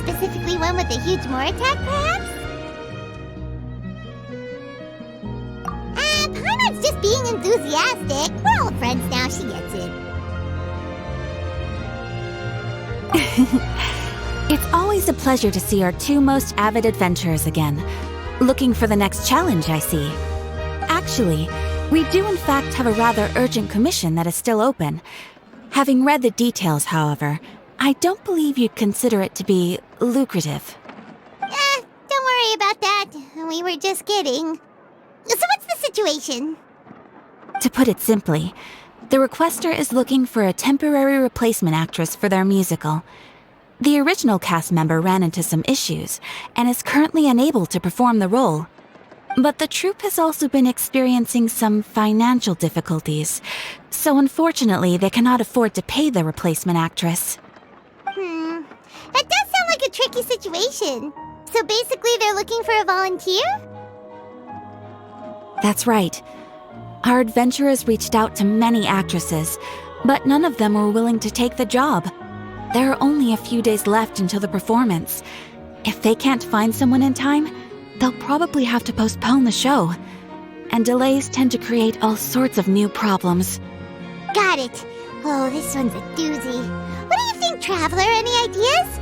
Specifically one with a huge more attack, perhaps? Paimon's just being enthusiastic. We're all friends now, she gets it. It's always a pleasure to see our two most avid adventurers again. Looking for the next challenge, I see. Actually, we do in fact have a rather urgent commission that is still open. Having read the details, however, I don't believe you'd consider it to be lucrative. Don't worry about that. We were just kidding. So what's the situation? To put it simply, the requester is looking for a temporary replacement actress for their musical. The original cast member ran into some issues and is currently unable to perform the role. But the troupe has also been experiencing some financial difficulties, so unfortunately they cannot afford to pay the replacement actress. That does sound like a tricky situation. So basically they're looking for a volunteer? That's right. Our adventurers reached out to many actresses, but none of them were willing to take the job. There are only a few days left until the performance. If they can't find someone in time, they'll probably have to postpone the show. And delays tend to create all sorts of new problems. Got it. Oh, this one's a doozy. What do you think, Traveler? Any ideas?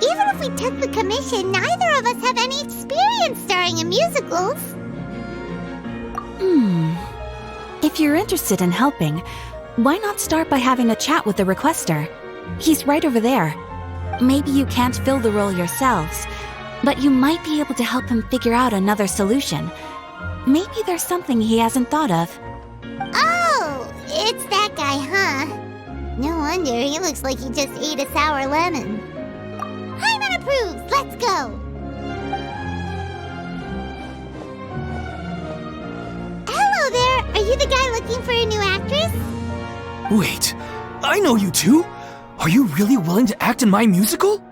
Even if we took the commission, neither of us have any experience starring in musicals. If you're interested in helping, why not start by having a chat with the requester? He's right over there. Maybe you can't fill the role yourselves, but you might be able to help him figure out another solution. Maybe there's something he hasn't thought of. Oh, it's that guy, huh? No wonder, he looks like he just ate a sour lemon. Paimon approves, let's go! Hello there, are you the guy looking for a new actress? Wait, I know you two! Are you really willing to act in my musical?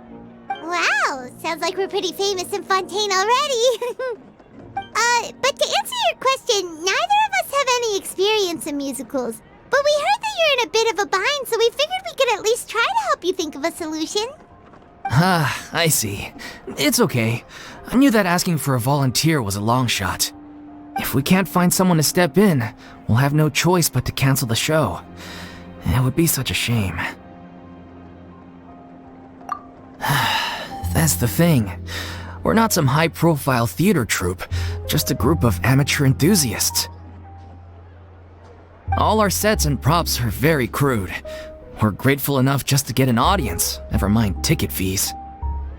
Wow, sounds like we're pretty famous in Fontaine already. But to answer your question, neither of us have any experience in musicals. But we heard that you're in a bit of a bind, so we figured we could at least try to help you think of a solution. Ah, I see. It's okay. I knew that asking for a volunteer was a long shot. If we can't find someone to step in, we'll have no choice but to cancel the show. It would be such a shame. That's the thing. We're not some high-profile theater troupe, just a group of amateur enthusiasts. All our sets and props are very crude. We're grateful enough just to get an audience, never mind ticket fees.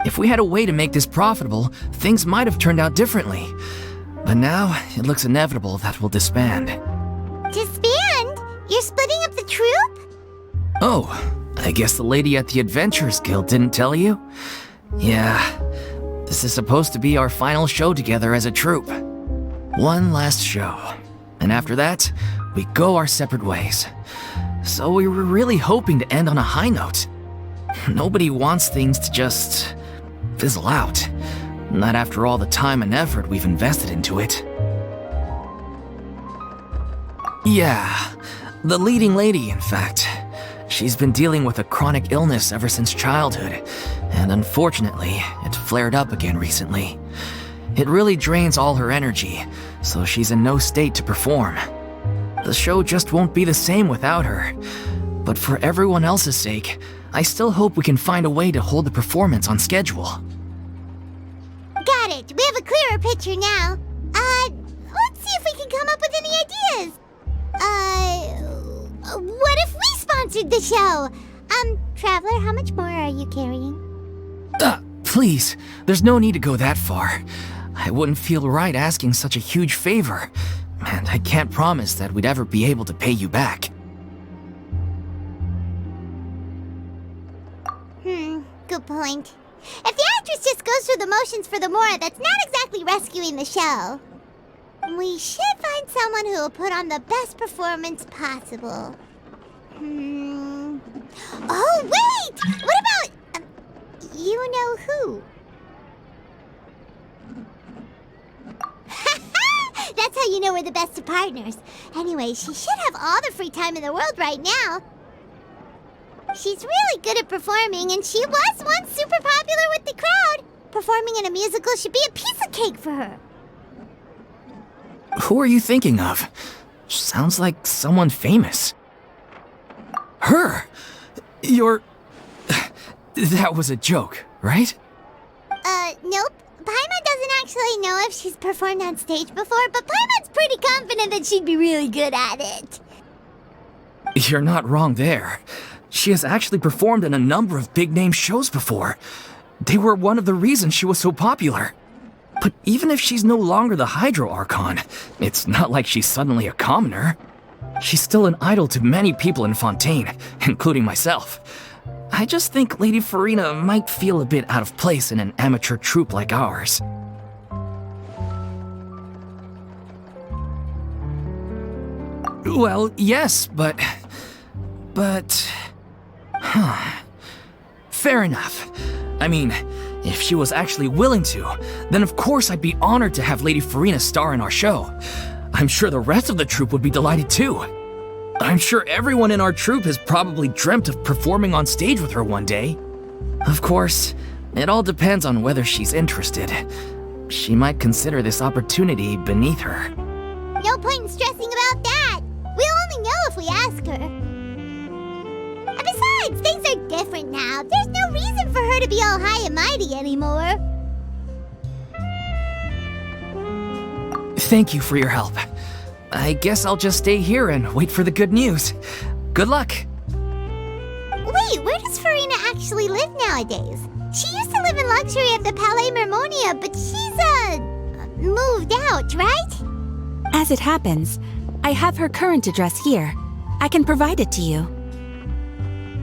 If we had a way to make this profitable, things might have turned out differently. But now, it looks inevitable that we'll disband. Disband? You're splitting up the troupe? Oh, I guess the lady at the Adventurers Guild didn't tell you? Yeah, this is supposed to be our final show together as a troupe. One last show. And after that, we go our separate ways. So we were really hoping to end on a high note. Nobody wants things to just fizzle out. Not after all the time and effort we've invested into it. Yeah, the leading lady, in fact. She's been dealing with a chronic illness ever since childhood, and unfortunately, it flared up again recently. It really drains all her energy, so she's in no state to perform. The show just won't be the same without her. But for everyone else's sake, I still hope we can find a way to hold the performance on schedule. Got it. We have a clearer picture now. Let's see if we can come up with any ideas. What if we sponsored the show? Traveler, how much more are you carrying? Please, there's no need to go that far. I wouldn't feel right asking such a huge favor, and I can't promise that we'd ever be able to pay you back. Good point. If the actress just goes through the motions for the Mora, that's not exactly rescuing the show. We should find someone who will put on the best performance possible. Oh, wait! What about You know who? That's how you know we're the best of partners. Anyway, she should have all the free time in the world right now. She's really good at performing, and she was once super popular with the crowd. Performing in a musical should be a piece of cake for her. Who are you thinking of? Sounds like someone famous. Her! You're... That was a joke, right? Nope. Paimon doesn't actually know if she's performed on stage before, but Paimon's pretty confident that she'd be really good at it. You're not wrong there. She has actually performed in a number of big-name shows before. They were one of the reasons she was so popular. But even if she's no longer the Hydro Archon, it's not like she's suddenly a commoner. She's still an idol to many people in Fontaine, including myself. I just think Lady Furina might feel a bit out of place in an amateur troupe like ours. Well, yes, but... Fair enough. I mean, if she was actually willing to, then of course I'd be honored to have Lady Furina star in our show. I'm sure the rest of the troupe would be delighted too. I'm sure everyone in our troupe has probably dreamt of performing on stage with her one day. Of course, it all depends on whether she's interested. She might consider this opportunity beneath her. No point in stressing about that. We'll only know if we ask her. And besides, things are different now. There's no reason for her to be all high and mighty anymore. Thank you for your help. I guess I'll just stay here and wait for the good news. Good luck. Wait, where does Furina actually live nowadays? She used to live in luxury at the Palais Mermonia, but she's, moved out, right? As it happens, I have her current address here. I can provide it to you.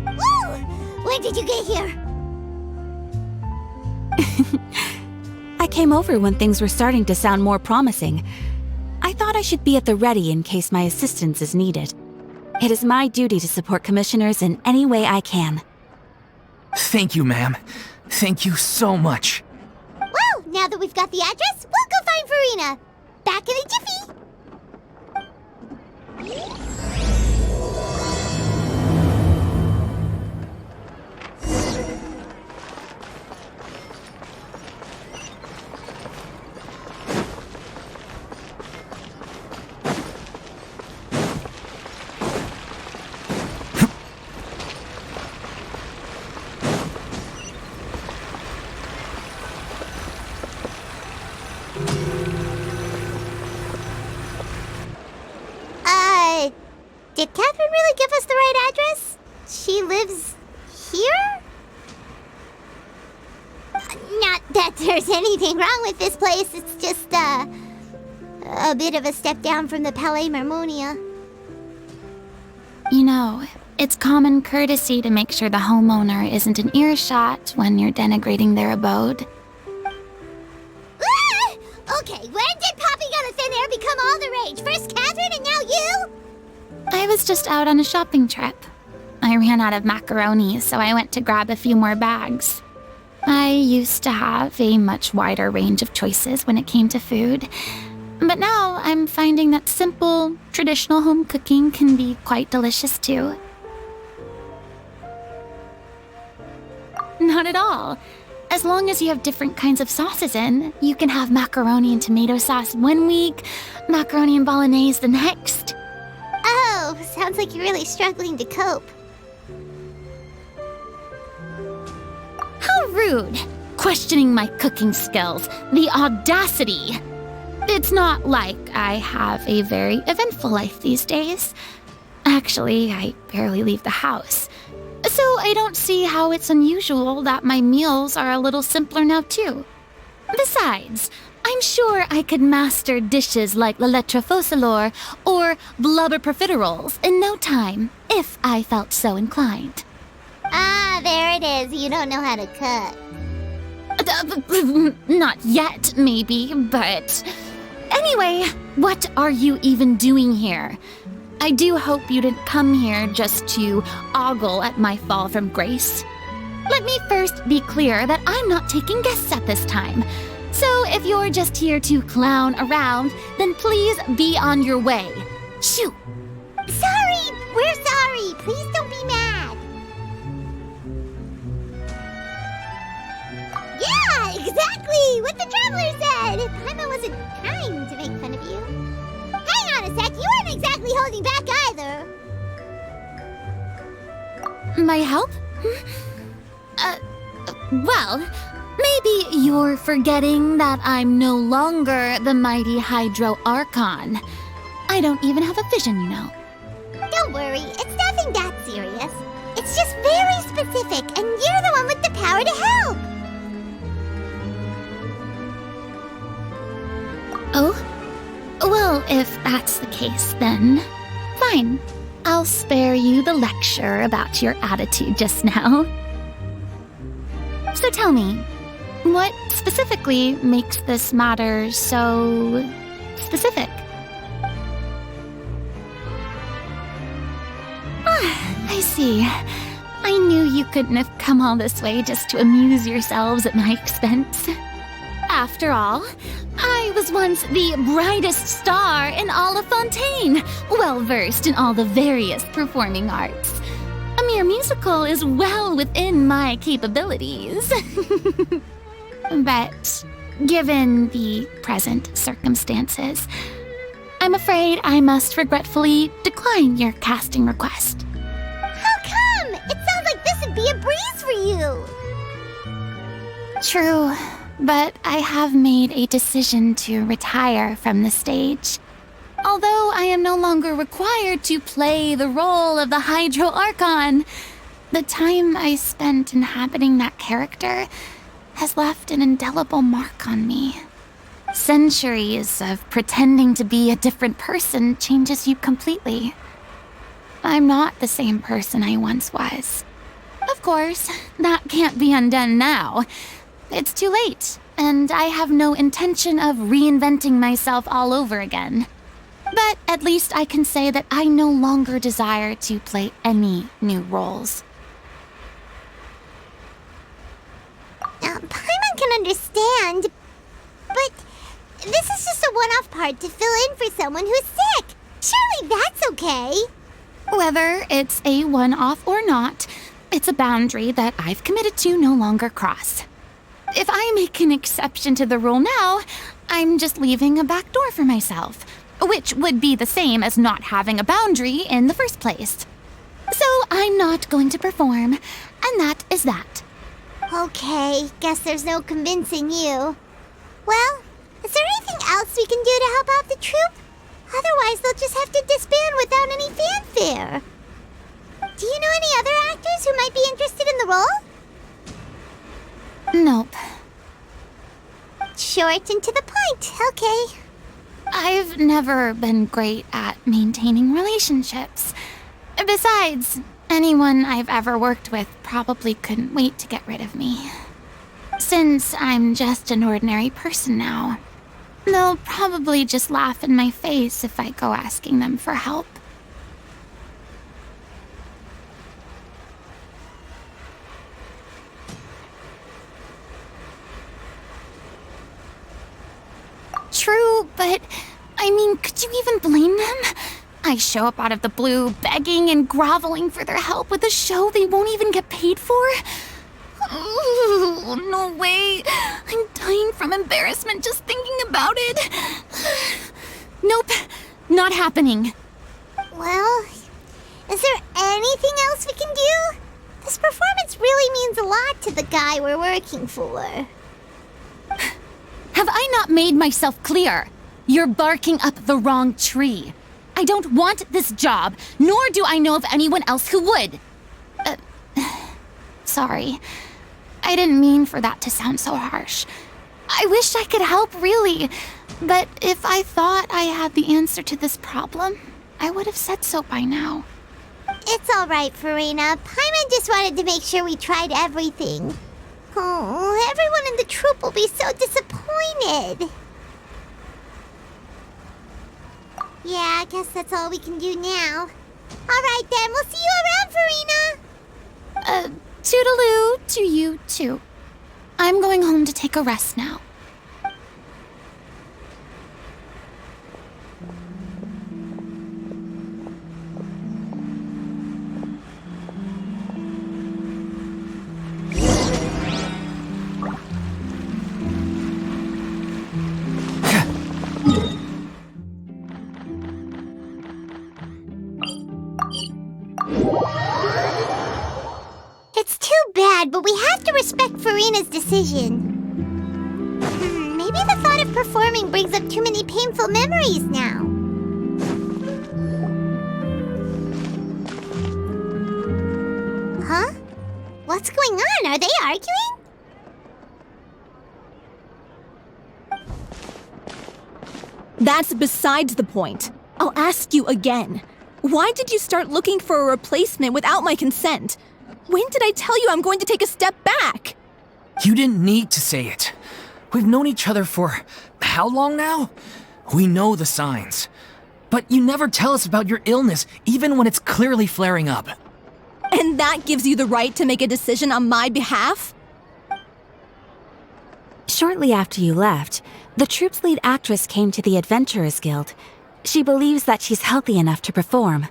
Woo! When did you get here? I came over when things were starting to sound more promising. I thought I should be at the ready in case my assistance is needed. It is my duty to support commissioners in any way I can. Thank you, ma'am. Thank you so much. Well, now that we've got the address, we'll go find Furina. Back in a jiffy. Did Catherine really give us the right address? She lives here? Not that there's anything wrong with this place. It's just, a bit of a step down from the Palais Mermonia. You know, it's common courtesy to make sure the homeowner isn't in earshot when you're denigrating their abode. Ah! Okay, when did Poppy Got a Thin Air become all the rage? First Catherine and now you? I was just out on a shopping trip. I ran out of macaroni, so I went to grab a few more bags. I used to have a much wider range of choices when it came to food, but now I'm finding that simple, traditional home cooking can be quite delicious too. Not at all. As long as you have different kinds of sauces in, you can have macaroni and tomato sauce one week, macaroni and bolognese the next. Oh, sounds like you're really struggling to cope. How rude! Questioning my cooking skills. The audacity! It's not like I have a very eventful life these days. Actually, I barely leave the house. So I don't see how it's unusual that my meals are a little simpler now too. Besides, I'm sure I could master dishes like la lettre faucilor or blubber profiteroles in no time, if I felt so inclined. Ah, there it is. You don't know how to cook. Not yet, maybe, but... Anyway, what are you even doing here? I do hope you didn't come here just to ogle at my fall from grace. Let me first be clear that I'm not taking guests at this time. So if you're just here to clown around, then please be on your way. Shoo! Sorry! We're sorry! Please don't be mad! Yeah, exactly! What the traveler said! Paimon wasn't trying to make fun of you. Hang on a sec, you weren't exactly holding back either. My help? Well, maybe you're forgetting that I'm no longer the mighty Hydro Archon. I don't even have a vision, you know. Don't worry, it's nothing that serious. It's just very specific, and you're the one with the power to help. Oh? Well, if that's the case, then fine. I'll spare you the lecture about your attitude just now. So tell me, what specifically makes this matter so specific? I see. I knew you couldn't have come all this way just to amuse yourselves at my expense. After all, I was once the brightest star in all of Fontaine, well-versed in all the various performing arts. A mere musical is well within my capabilities. But given the present circumstances, I'm afraid I must regretfully decline your casting request. How come? It sounds like this would be a breeze for you. True, but I have made a decision to retire from the stage. Although I am no longer required to play the role of the Hydro Archon, the time I spent inhabiting that character has left an indelible mark on me. Centuries of pretending to be a different person changes you completely. I'm not the same person I once was. Of course, that can't be undone now. It's too late, and I have no intention of reinventing myself all over again. But at least I can say that I no longer desire to play any new roles. Paimon can understand, but this is just a one-off part to fill in for someone who's sick. Surely that's okay. Whether it's a one-off or not, it's a boundary that I've committed to no longer cross. If I make an exception to the rule now, I'm just leaving a back door for myself, which would be the same as not having a boundary in the first place. So I'm not going to perform, and that is that. Okay, guess there's no convincing you. Well, is there anything else we can do to help out the troupe? Otherwise, they'll just have to disband without any fanfare. Do you know any other actors who might be interested in the role? Nope. Short and to the point, okay. I've never been great at maintaining relationships. Besides, anyone I've ever worked with probably couldn't wait to get rid of me. Since I'm just an ordinary person now, they'll probably just laugh in my face if I go asking them for help. True, but I mean, could you even blame them? I show up out of the blue, begging and groveling for their help with a show they won't even get paid for? Oh, no way. I'm dying from embarrassment just thinking about it. Nope, not happening. Well, is there anything else we can do? This performance really means a lot to the guy we're working for. Have I not made myself clear? You're barking up the wrong tree. I don't want this job, nor do I know of anyone else who would. Sorry. I didn't mean for that to sound so harsh. I wish I could help, really. But if I thought I had the answer to this problem, I would have said so by now. It's all right, Furina. Paimon just wanted to make sure we tried everything. Oh, everyone in the troupe will be so disappointed. Yeah, I guess that's all we can do now. All right then, we'll see you around, Furina. Toodaloo, to you, too. I'm going home to take a rest now. It's too bad, but we have to respect Furina's decision. Maybe the thought of performing brings up too many painful memories now. Huh? What's going on? Are they arguing? That's besides the point. I'll ask you again. Why did you start looking for a replacement without my consent? When did I tell you I'm going to take a step back? You didn't need to say it. We've known each other for how long now? We know the signs. But you never tell us about your illness, even when it's clearly flaring up. And that gives you the right to make a decision on my behalf? Shortly after you left, the troupe's lead actress came to the Adventurers Guild. She believes that she's healthy enough to perform.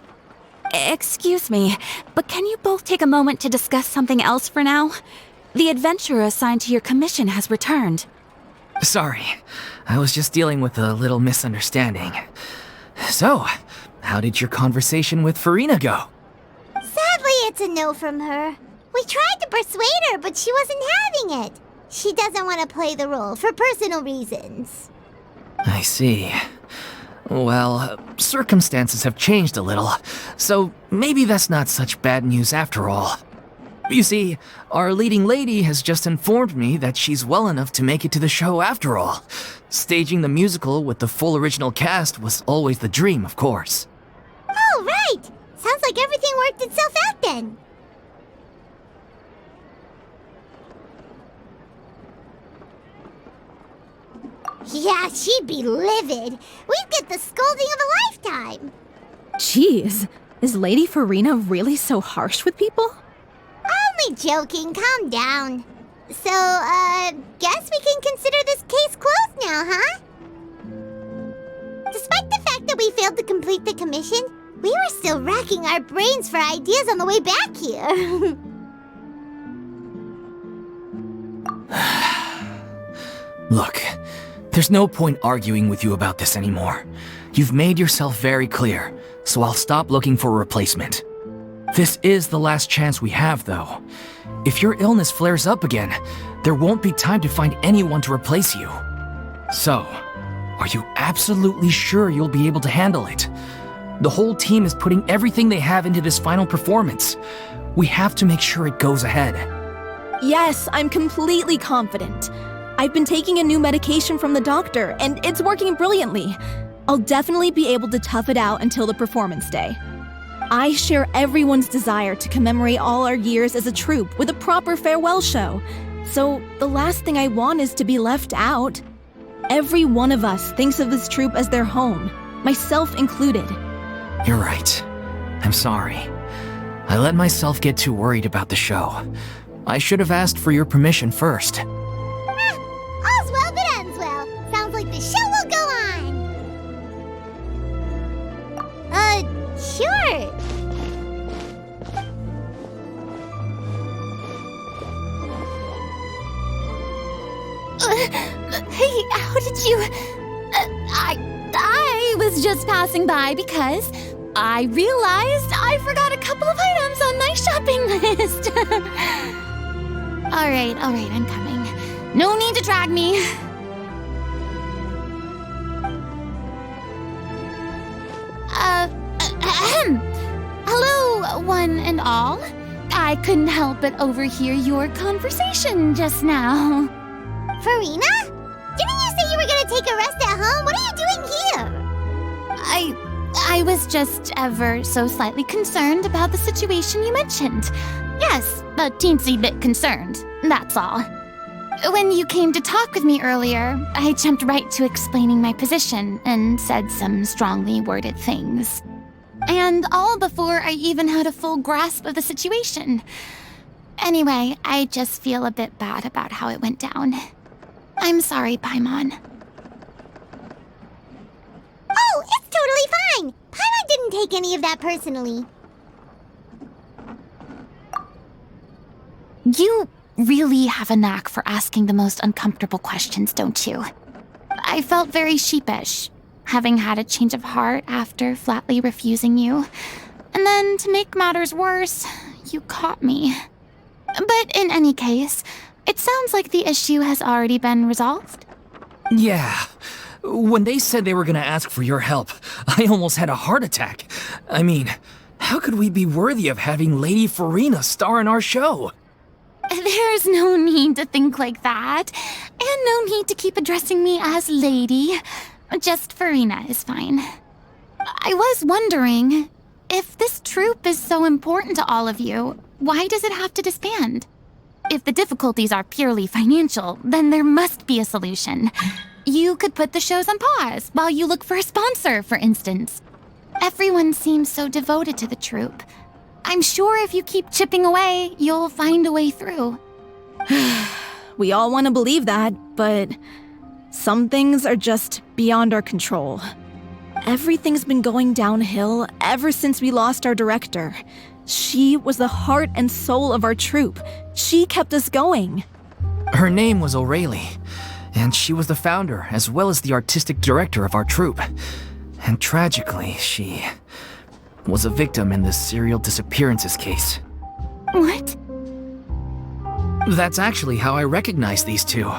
Excuse me, but can you both take a moment to discuss something else for now? The adventurer assigned to your commission has returned. Sorry, I was just dealing with a little misunderstanding. So, how did your conversation with Furina go? Sadly, it's a no from her. We tried to persuade her, but she wasn't having it. She doesn't want to play the role for personal reasons. I see. Well, circumstances have changed a little, so maybe that's not such bad news after all. You see, our leading lady has just informed me that she's well enough to make it to the show after all. Staging the musical with the full original cast was always the dream, of course. Oh, right! Sounds like everything worked itself out then. Yeah, she'd be livid. We'd get the scolding of a lifetime. Jeez, is Lady Furina really so harsh with people? Only joking, calm down. So, guess we can consider this case closed now, huh? Despite the fact that we failed to complete the commission, we were still racking our brains for ideas on the way back here. Look, there's no point arguing with you about this anymore. You've made yourself very clear, so I'll stop looking for a replacement. This is the last chance we have, though. If your illness flares up again, there won't be time to find anyone to replace you. So, are you absolutely sure you'll be able to handle it? The whole team is putting everything they have into this final performance. We have to make sure it goes ahead. Yes, I'm completely confident. I've been taking a new medication from the doctor, and it's working brilliantly. I'll definitely be able to tough it out until the performance day. I share everyone's desire to commemorate all our years as a troupe with a proper farewell show. So the last thing I want is to be left out. Every one of us thinks of this troupe as their home, myself included. You're right. I'm sorry. I let myself get too worried about the show. I should have asked for your permission first. All's well that ends well. Sounds like the show will go on. Sure. Hey, how did you... I was just passing by because I realized I forgot a couple of items on my shopping list. All right, I'm coming. No need to drag me. Hello, one and all. I couldn't help but overhear your conversation just now. Furina? Didn't you say you were gonna take a rest at home? What are you doing here? I was just ever so slightly concerned about the situation you mentioned. Yes, a teensy bit concerned, that's all. When you came to talk with me earlier, I jumped right to explaining my position and said some strongly worded things. And all before I even had a full grasp of the situation. Anyway, I just feel a bit bad about how it went down. I'm sorry, Paimon. Oh, it's totally fine. Paimon didn't take any of that personally. You really have a knack for asking the most uncomfortable questions, don't you? I felt very sheepish, having had a change of heart after flatly refusing you. And then, to make matters worse, you caught me. But in any case, it sounds like the issue has already been resolved. Yeah. When they said they were gonna ask for your help, I almost had a heart attack. I mean, how could we be worthy of having Lady Furina star in our show? There's no need to think like that, and no need to keep addressing me as Lady. Just Furina is fine. I was wondering, if this troupe is so important to all of you, why does it have to disband? If the difficulties are purely financial, then there must be a solution. You could put the shows on pause while you look for a sponsor, for instance. Everyone seems so devoted to the troupe. I'm sure if you keep chipping away, you'll find a way through. We all want to believe that, but some things are just beyond our control. Everything's been going downhill ever since we lost our director. She was the heart and soul of our troupe. She kept us going. Her name was O'Reilly, and she was the founder as well as the artistic director of our troupe. And tragically, she was a victim in this serial disappearances case. What? That's actually how I recognized these two.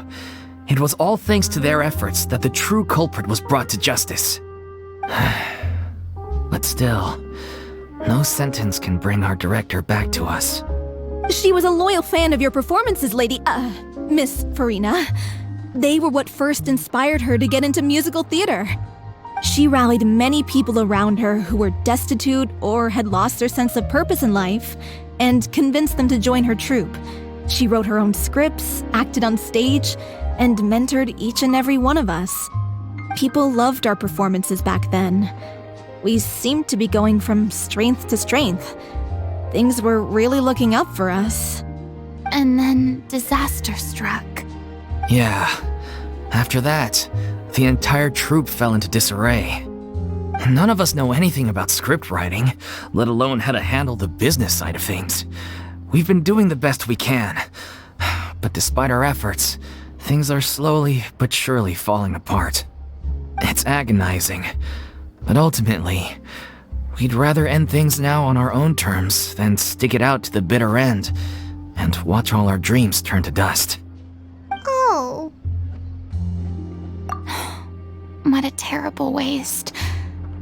It was all thanks to their efforts that the true culprit was brought to justice. But still, no sentence can bring our director back to us. She was a loyal fan of your performances, Miss Furina. They were what first inspired her to get into musical theater. She rallied many people around her who were destitute or had lost their sense of purpose in life, and convinced them to join her troupe. She wrote her own scripts, acted on stage, and mentored each and every one of us. People loved our performances back then. We seemed to be going from strength to strength. Things were really looking up for us. And then disaster struck. Yeah. After that, the entire troupe fell into disarray. None of us know anything about script writing, let alone how to handle the business side of things. We've been doing the best we can. But despite our efforts, things are slowly but surely falling apart. It's agonizing. But ultimately, we'd rather end things now on our own terms than stick it out to the bitter end and watch all our dreams turn to dust. Oh. What a terrible waste.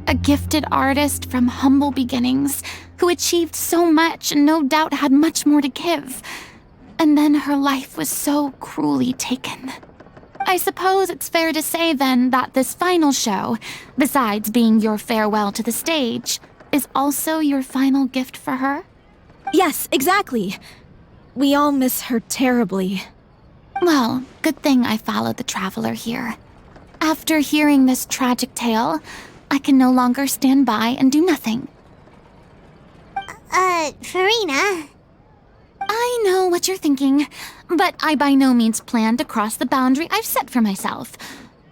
A gifted artist from humble beginnings who achieved so much and no doubt had much more to give. And then her life was so cruelly taken. I suppose it's fair to say then that this final show, besides being your farewell to the stage, is also your final gift for her? Yes, exactly. We all miss her terribly. Well, good thing I followed the traveler here. After hearing this tragic tale, I can no longer stand by and do nothing. Furina. I know what you're thinking, but I by no means plan to cross the boundary I've set for myself.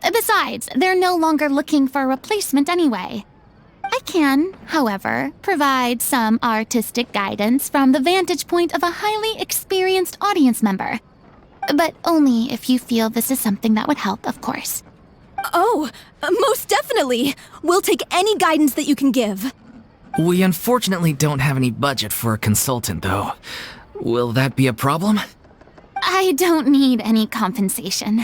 Besides, they're no longer looking for a replacement anyway. I can, however, provide some artistic guidance from the vantage point of a highly experienced audience member. But only if you feel this is something that would help, of course. Oh, most definitely. We'll take any guidance that you can give. We unfortunately don't have any budget for a consultant, though. Will that be a problem? I don't need any compensation.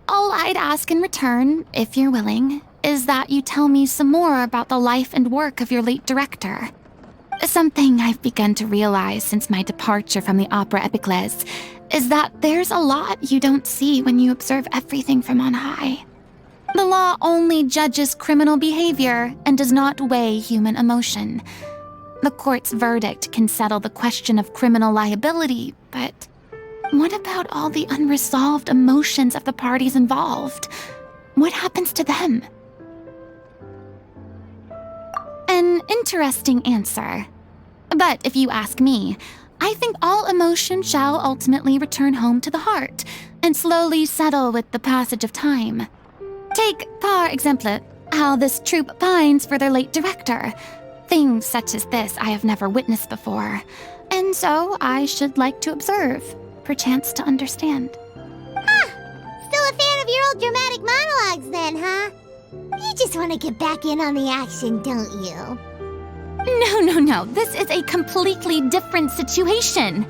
All I'd ask in return, if you're willing, is that you tell me some more about the life and work of your late director. Something I've begun to realize since my departure from the Opera Epiclese is that there's a lot you don't see when you observe everything from on high. The law only judges criminal behavior and does not weigh human emotion. The court's verdict can settle the question of criminal liability, but what about all the unresolved emotions of the parties involved? What happens to them? An interesting answer. But if you ask me, I think all emotion shall ultimately return home to the heart and slowly settle with the passage of time. Take, par exemple, how this troupe pines for their late director. Things such as this I have never witnessed before, and so I should like to observe, perchance to understand. Still a fan of your old dramatic monologues then, huh? You just want to get back in on the action, don't you? No. This is a completely different situation.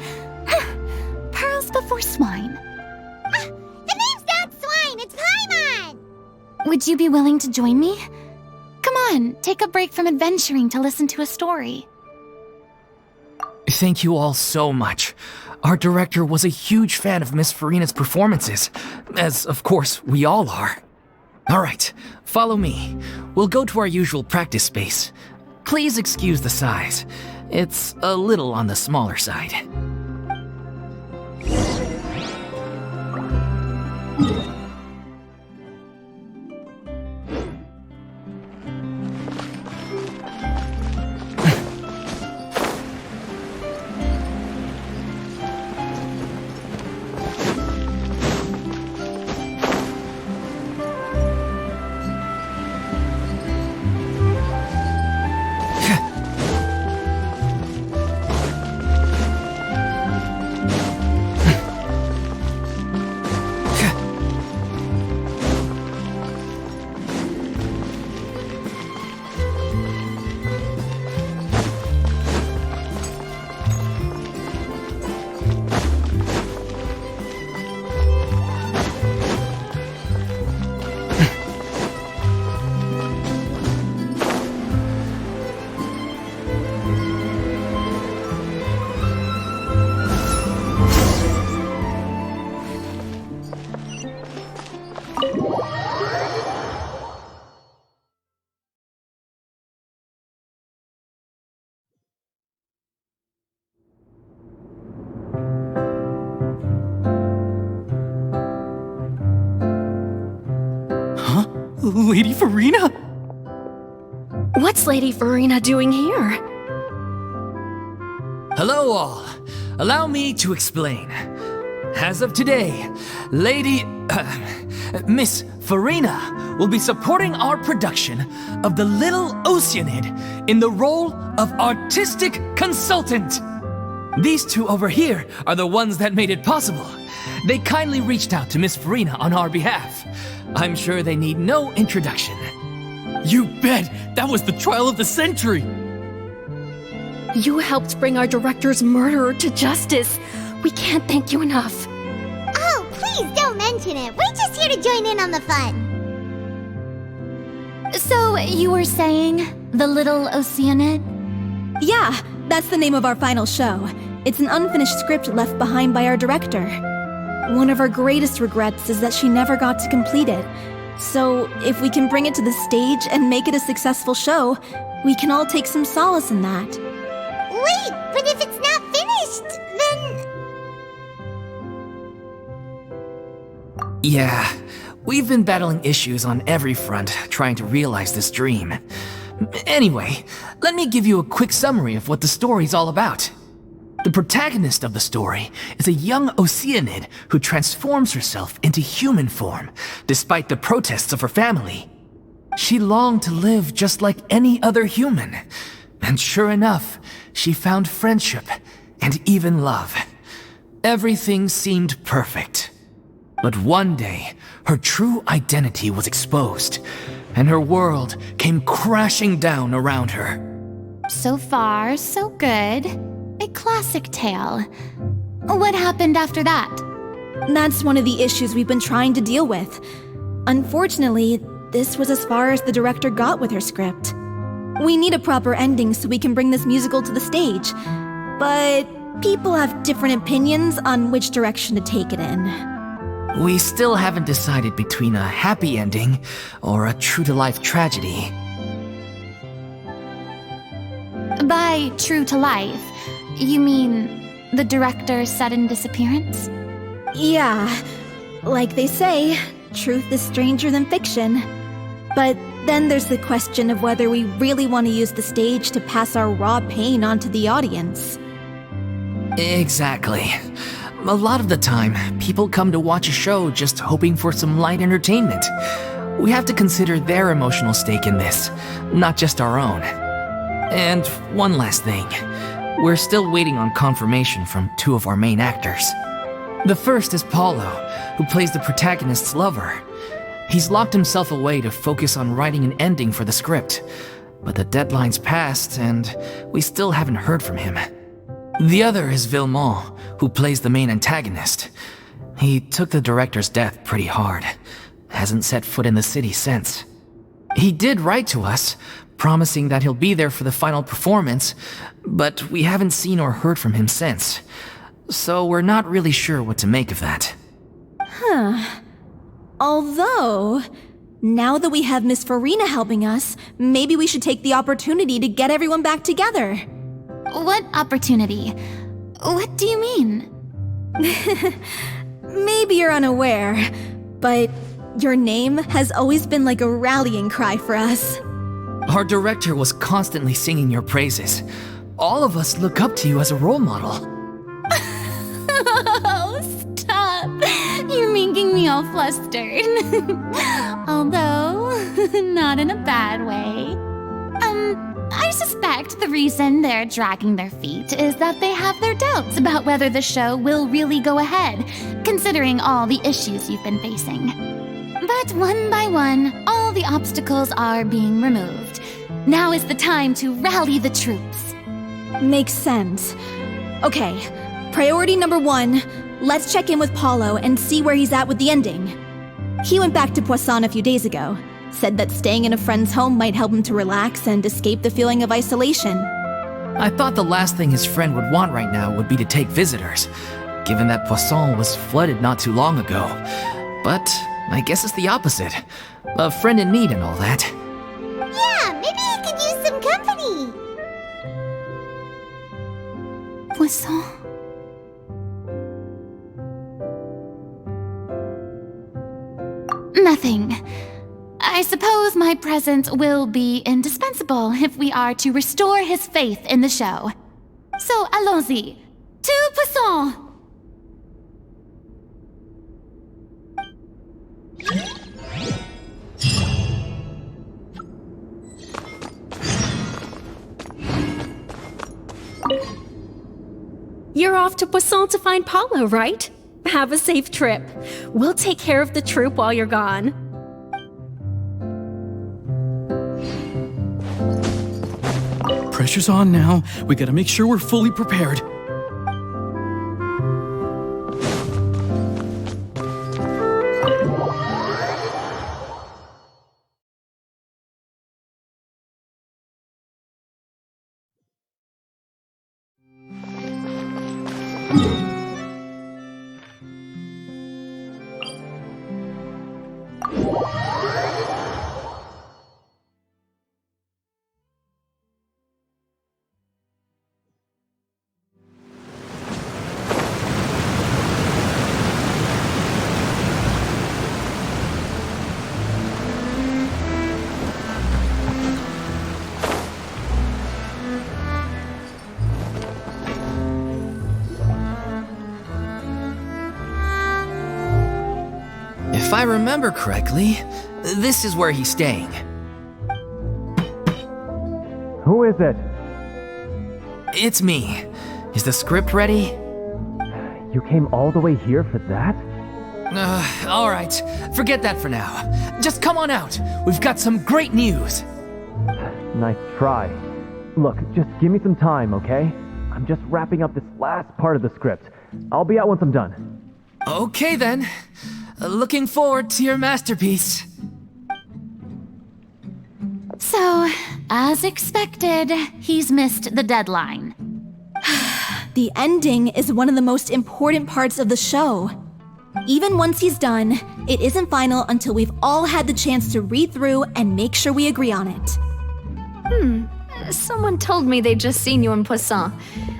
Pearls before swine. The name's not Swine, it's Paimon! Would you be willing to join me? Come on, take a break from adventuring to listen to a story. Thank you all so much. Our director was a huge fan of Miss Furina's performances, as of course we all are. Alright, follow me. We'll go to our usual practice space. Please excuse the size. It's a little on the smaller side. Lady Furina? What's Lady Furina doing here? Hello all. Allow me to explain. As of today, Miss Furina will be supporting our production of The Little Oceanid in the role of artistic consultant. These two over here are the ones that made it possible. They kindly reached out to Miss Furina on our behalf. I'm sure they need no introduction. You bet! That was the trial of the century! You helped bring our director's murderer to justice. We can't thank you enough. Oh, please don't mention it. We're just here to join in on the fun. So, you were saying The Little Oceanid? Yeah, that's the name of our final show. It's an unfinished script left behind by our director. One of our greatest regrets is that she never got to complete it. So, if we can bring it to the stage and make it a successful show, we can all take some solace in that. Wait, but if it's not finished, then... Yeah, we've been battling issues on every front trying to realize this dream. Anyway, let me give you a quick summary of what the story's all about. The protagonist of the story is a young Oceanid who transforms herself into human form, despite the protests of her family. She longed to live just like any other human, and sure enough, she found friendship and even love. Everything seemed perfect. But one day, her true identity was exposed, and her world came crashing down around her. So far, so good. A classic tale. What happened after that? That's one of the issues we've been trying to deal with. Unfortunately, this was as far as the director got with her script. We need a proper ending so we can bring this musical to the stage. But people have different opinions on which direction to take it in. We still haven't decided between a happy ending or a true-to-life tragedy. By true to life, you mean the director's sudden disappearance? Yeah, like they say, truth is stranger than fiction. But then there's the question of whether we really want to use the stage to pass our raw pain onto the audience. Exactly. A lot of the time, people come to watch a show just hoping for some light entertainment. We have to consider their emotional stake in this, not just our own. And one last thing. We're still waiting on confirmation from two of our main actors. The first is Paulo, who plays the protagonist's lover. He's locked himself away to focus on writing an ending for the script, but the deadline's passed and we still haven't heard from him. The other is Villemont, who plays the main antagonist. He took the director's death pretty hard. Hasn't set foot in the city since. He did write to us, promising that he'll be there for the final performance, but we haven't seen or heard from him since. So we're not really sure what to make of that. Although, now that we have Miss Furina helping us, maybe we should take the opportunity to get everyone back together. What opportunity? What do you mean? Maybe you're unaware, but your name has always been like a rallying cry for us. Our director was constantly singing your praises. All of us look up to you as a role model. Oh, stop! You're making me all flustered. Although, not in a bad way. I suspect the reason they're dragging their feet is that they have their doubts about whether the show will really go ahead, considering all the issues you've been facing. But one by one, all the obstacles are being removed. Now is the time to rally the troops. Makes sense. Okay, priority number 1, let's check in with Paulo and see where he's at with the ending. He went back to Poisson a few days ago, said that staying in a friend's home might help him to relax and escape the feeling of isolation. I thought the last thing his friend would want right now would be to take visitors, given that Poisson was flooded not too long ago. But I guess it's the opposite. A friend in need and all that. Yeah, maybe he could use some company. Poisson. Nothing. I suppose my presence will be indispensable if we are to restore his faith in the show. So allons-y. To Poisson! You're off to Poisson to find Paulo, right? Have a safe trip. We'll take care of the troop while you're gone. Pressure's on now. We gotta make sure we're fully prepared. If I remember correctly, this is where he's staying. Who is it? It's me. Is the script ready? You came all the way here for that? Alright. Forget that for now. Just come on out. We've got some great news. Nice try. Look, just give me some time, okay? I'm just wrapping up this last part of the script. I'll be out once I'm done. Okay then. Looking forward to your masterpiece. So, as expected, he's missed the deadline. The ending is one of the most important parts of the show. Even once he's done, it isn't final until we've all had the chance to read through and make sure we agree on it. Someone told me they'd just seen you in Poisson.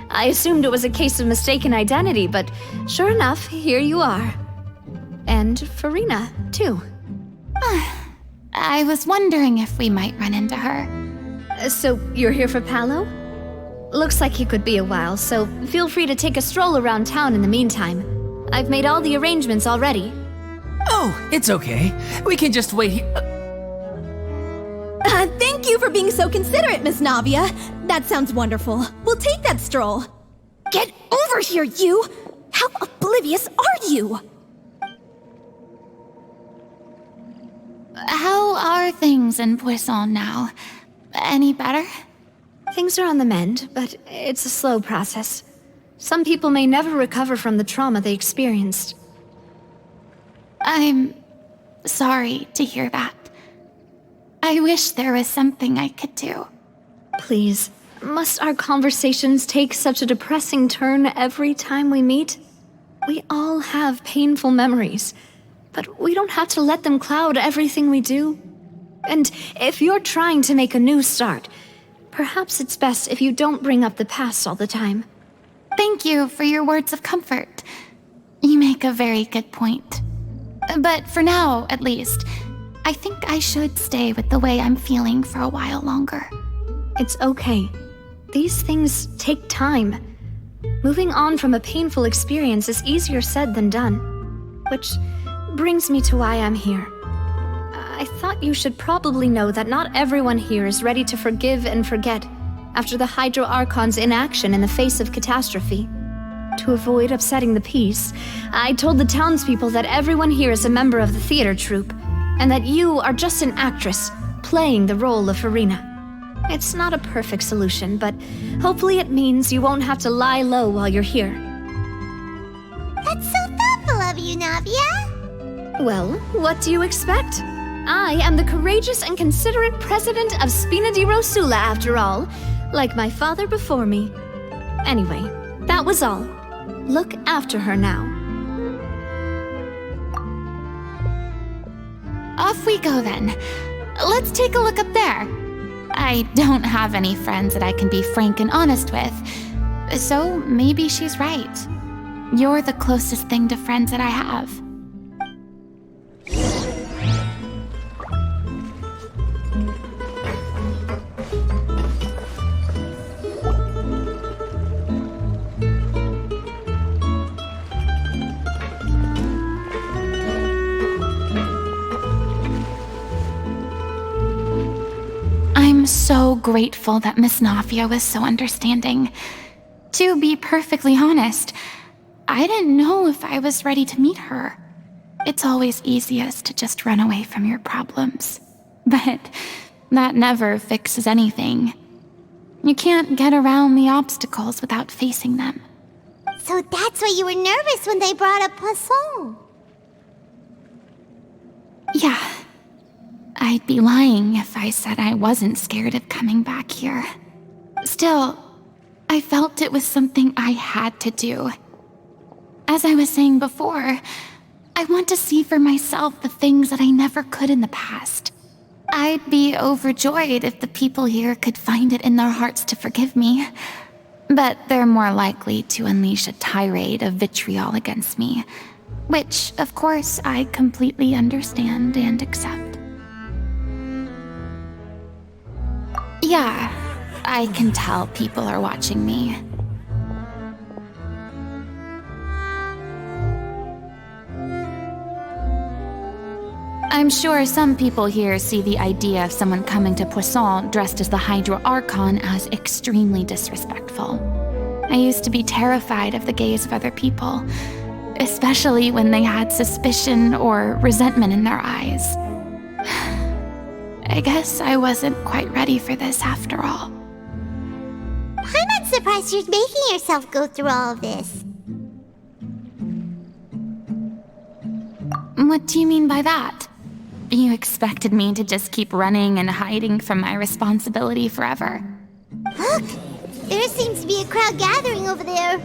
I assumed it was a case of mistaken identity, but sure enough, here you are. And Furina, too. I was wondering if we might run into her. So, you're here for Paulo? Looks like he could be a while, so feel free to take a stroll around town in the meantime. I've made all the arrangements already. Oh, it's okay. We can just wait Thank you for being so considerate, Miss Navia. That sounds wonderful. We'll take that stroll. Get over here, you! How oblivious are you? How are things in Poisson now? Any better? Things are on the mend, but it's a slow process. Some people may never recover from the trauma they experienced. I'm sorry to hear that. I wish there was something I could do. Please, must our conversations take such a depressing turn every time we meet? We all have painful memories, but we don't have to let them cloud everything we do. And if you're trying to make a new start, perhaps it's best if you don't bring up the past all the time. Thank you for your words of comfort. You make a very good point. But for now, at least, I think I should stay with the way I'm feeling for a while longer. It's okay. These things take time. Moving on from a painful experience is easier said than done. Which brings me to why I'm here. I thought you should probably know that not everyone here is ready to forgive and forget after the Hydro Archon's inaction in the face of catastrophe. To avoid upsetting the peace, I told the townspeople that everyone here is a member of the theater troupe, and that you are just an actress playing the role of Furina. It's not a perfect solution, but hopefully it means you won't have to lie low while you're here. That's so thoughtful of you, Navia. Well, what do you expect? I am the courageous and considerate president of Spina di Rosula, after all, like my father before me. Anyway, that was all. Look after her now. Off we go then. Let's take a look up there. I don't have any friends that I can be frank and honest with, so maybe she's right. You're the closest thing to friends that I have. I'm so grateful that Miss Navia was so understanding. To be perfectly honest, I didn't know if I was ready to meet her. It's always easiest to just run away from your problems. But that never fixes anything. You can't get around the obstacles without facing them. So that's why you were nervous when they brought up Poisson. Yeah. I'd be lying if I said I wasn't scared of coming back here. Still, I felt it was something I had to do. As I was saying before, I want to see for myself the things that I never could in the past. I'd be overjoyed if the people here could find it in their hearts to forgive me. But they're more likely to unleash a tirade of vitriol against me, which, of course, I completely understand and accept. Yeah, I can tell people are watching me. I'm sure some people here see the idea of someone coming to Poisson dressed as the Hydro Archon as extremely disrespectful. I used to be terrified of the gaze of other people, especially when they had suspicion or resentment in their eyes. I guess I wasn't quite ready for this after all. I'm not surprised you're making yourself go through all of this. What do you mean by that? You expected me to just keep running and hiding from my responsibility forever? Look! There seems to be a crowd gathering over there.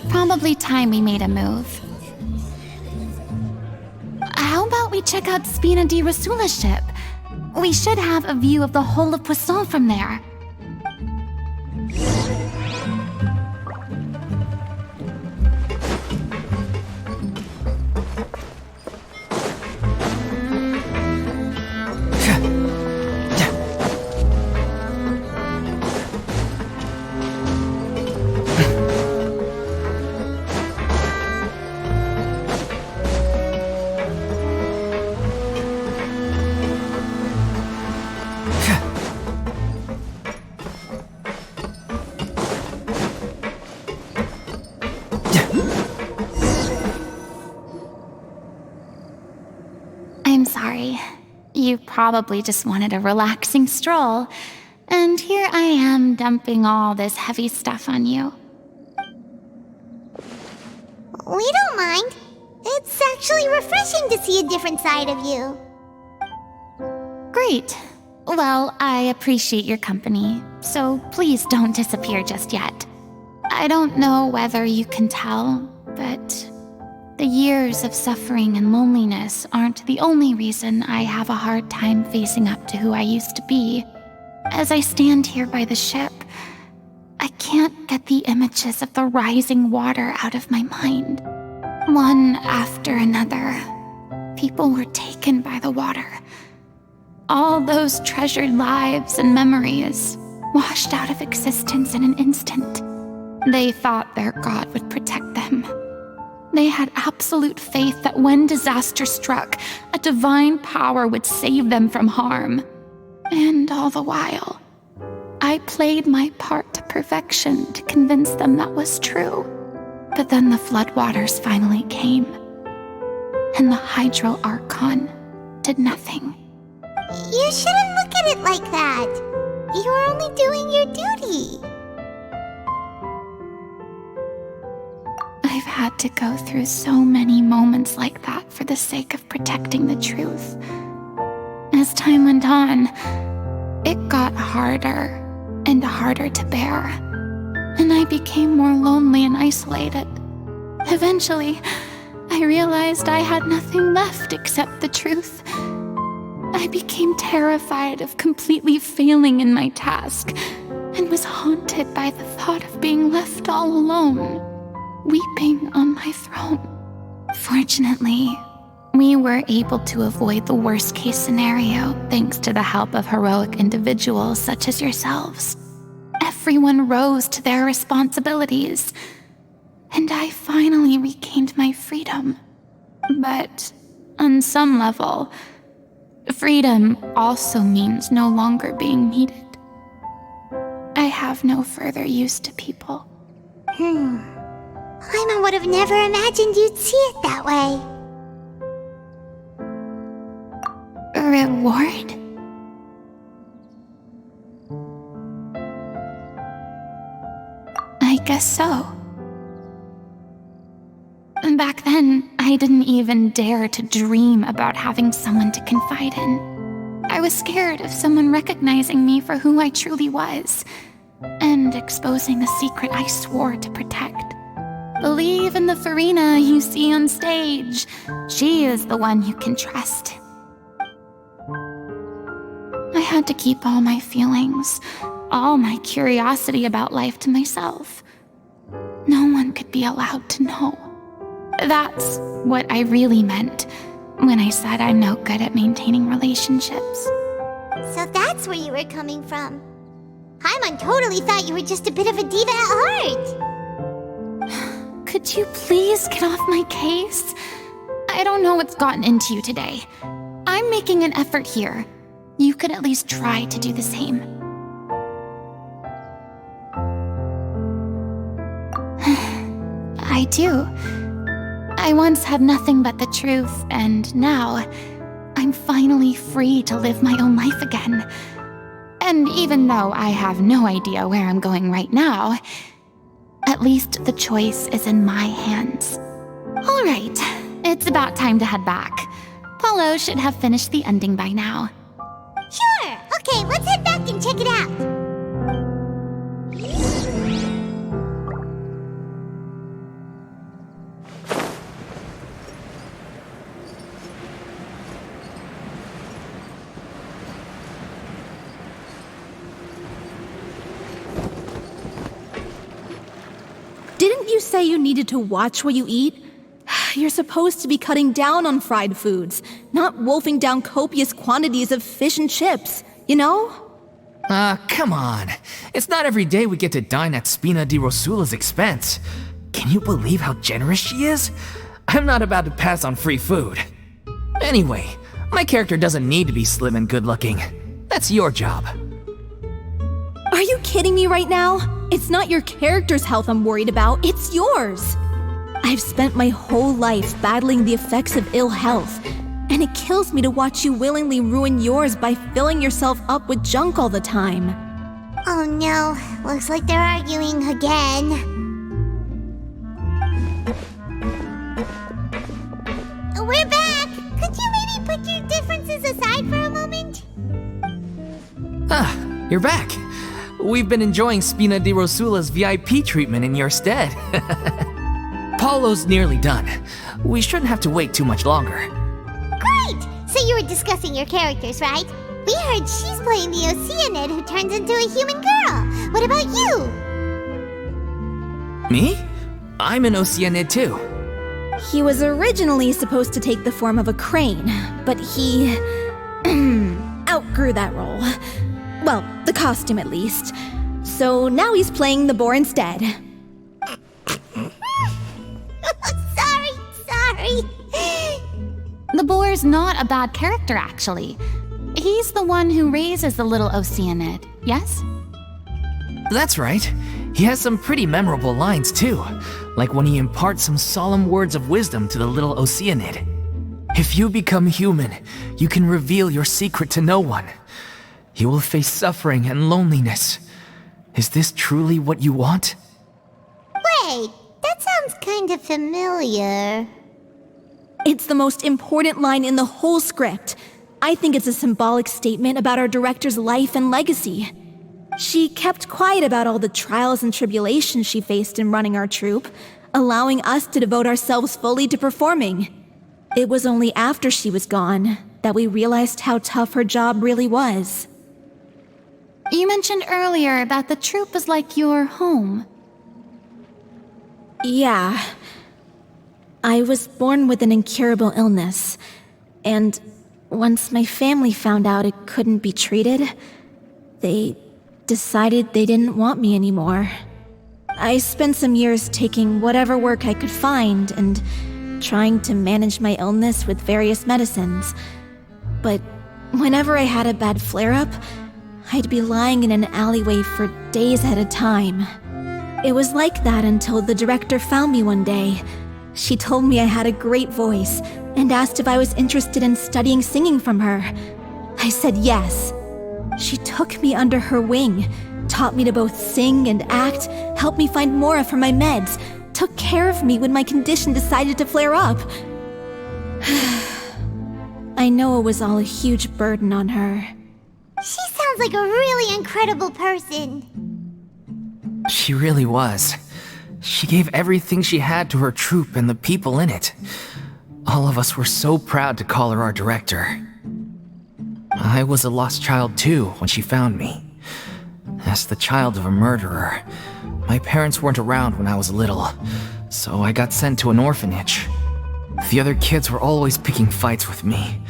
Probably time we made a move. How about we check out Spina di Rosula's ship? We should have a view of the whole of Poisson from there. probably just wanted a relaxing stroll, and here I am dumping all this heavy stuff on you. We don't mind. It's actually refreshing to see a different side of you. Great. Well, I appreciate your company, so please don't disappear just yet. I don't know whether you can tell, but the years of suffering and loneliness aren't the only reason I have a hard time facing up to who I used to be. As I stand here by the ship, I can't get the images of the rising water out of my mind. One after another, people were taken by the water. All those treasured lives and memories washed out of existence in an instant. They thought their God would protect them. They had absolute faith that when disaster struck, a divine power would save them from harm. And all the while, I played my part to perfection to convince them that was true. But then the floodwaters finally came, and the Hydro Archon did nothing. You shouldn't look at it like that. You are only doing your duty. I've had to go through so many moments like that for the sake of protecting the truth. As time went on, it got harder and harder to bear, and I became more lonely and isolated. Eventually, I realized I had nothing left except the truth. I became terrified of completely failing in my task, and was haunted by the thought of being left all alone, weeping on my throne. Fortunately, we were able to avoid the worst-case scenario thanks to the help of heroic individuals such as yourselves. Everyone rose to their responsibilities, and I finally regained my freedom. But on some level, freedom also means no longer being needed. I have no further use to people. Paimon would have never imagined you'd see it that way. Reward? I guess so. Back then, I didn't even dare to dream about having someone to confide in. I was scared of someone recognizing me for who I truly was, and exposing the secret I swore to protect. Believe in the Furina you see on stage. She is the one you can trust. I had to keep all my feelings, all my curiosity about life to myself. No one could be allowed to know. That's what I really meant when I said I'm no good at maintaining relationships. So that's where you were coming from. Paimon totally thought you were just a bit of a diva at heart. Could you please get off my case? I don't know what's gotten into you today. I'm making an effort here. You could at least try to do the same. I do. I once had nothing but the truth, and now I'm finally free to live my own life again. And even though I have no idea where I'm going right now, at least the choice is in my hands. All right, it's about time to head back. Paulo should have finished the ending by now. Sure! Okay, let's head back and check it out. Didn't you say you needed to watch what you eat? You're supposed to be cutting down on fried foods, not wolfing down copious quantities of fish and chips, you know? Come on. It's not every day we get to dine at Spina di Rosula's expense. Can you believe how generous she is? I'm not about to pass on free food. Anyway, my character doesn't need to be slim and good-looking. That's your job. Are you kidding me right now? It's not your character's health I'm worried about, it's yours. I've spent my whole life battling the effects of ill health, And it kills me to watch you willingly ruin yours by filling yourself up with junk all the time. Oh no, looks like they're arguing again. We're back! Could you maybe put your differences aside for a moment? Ah, you're back. We've been enjoying Spina di Rosula's VIP treatment in your stead. Paulo's nearly done. We shouldn't have to wait too much longer. Great! So you were discussing your characters, right? We heard she's playing the Oceanid who turns into a human girl. What about you? Me? I'm an Oceanid too. He was originally supposed to take the form of a crane, but he outgrew that role. Well, the costume at least. So now he's playing the boar instead. Sorry. The boar's not a bad character, actually. He's the one who raises the little Oceanid, yes? That's right. He has some pretty memorable lines too, like when he imparts some solemn words of wisdom to the little Oceanid. If you become human, you can reveal your secret to no one. You will face suffering and loneliness. Is this truly what you want? Wait, that sounds kind of familiar. It's the most important line in the whole script. I think it's a symbolic statement about our director's life and legacy. She kept quiet about all the trials and tribulations she faced in running our troupe, allowing us to devote ourselves fully to performing. It was only after she was gone that we realized how tough her job really was. You mentioned earlier that the troupe is like your home. Yeah. I was born with an incurable illness, and once my family found out it couldn't be treated, they decided they didn't want me anymore. I spent some years taking whatever work I could find and trying to manage my illness with various medicines. But whenever I had a bad flare-up, I'd be lying in an alleyway for days at a time. It was like that until the director found me one day. She told me I had a great voice and asked if I was interested in studying singing from her. I said yes. She took me under her wing, taught me to both sing and act, helped me find Mora for my meds, took care of me when my condition decided to flare up. I know it was all a huge burden on her. She sounds like a really incredible person. She really was. She gave everything she had to her troupe and the people in it. All of us were so proud to call her our director. I was a lost child too when she found me. As the child of a murderer, my parents weren't around when I was little, so I got sent to an orphanage. The other kids were always picking fights with me.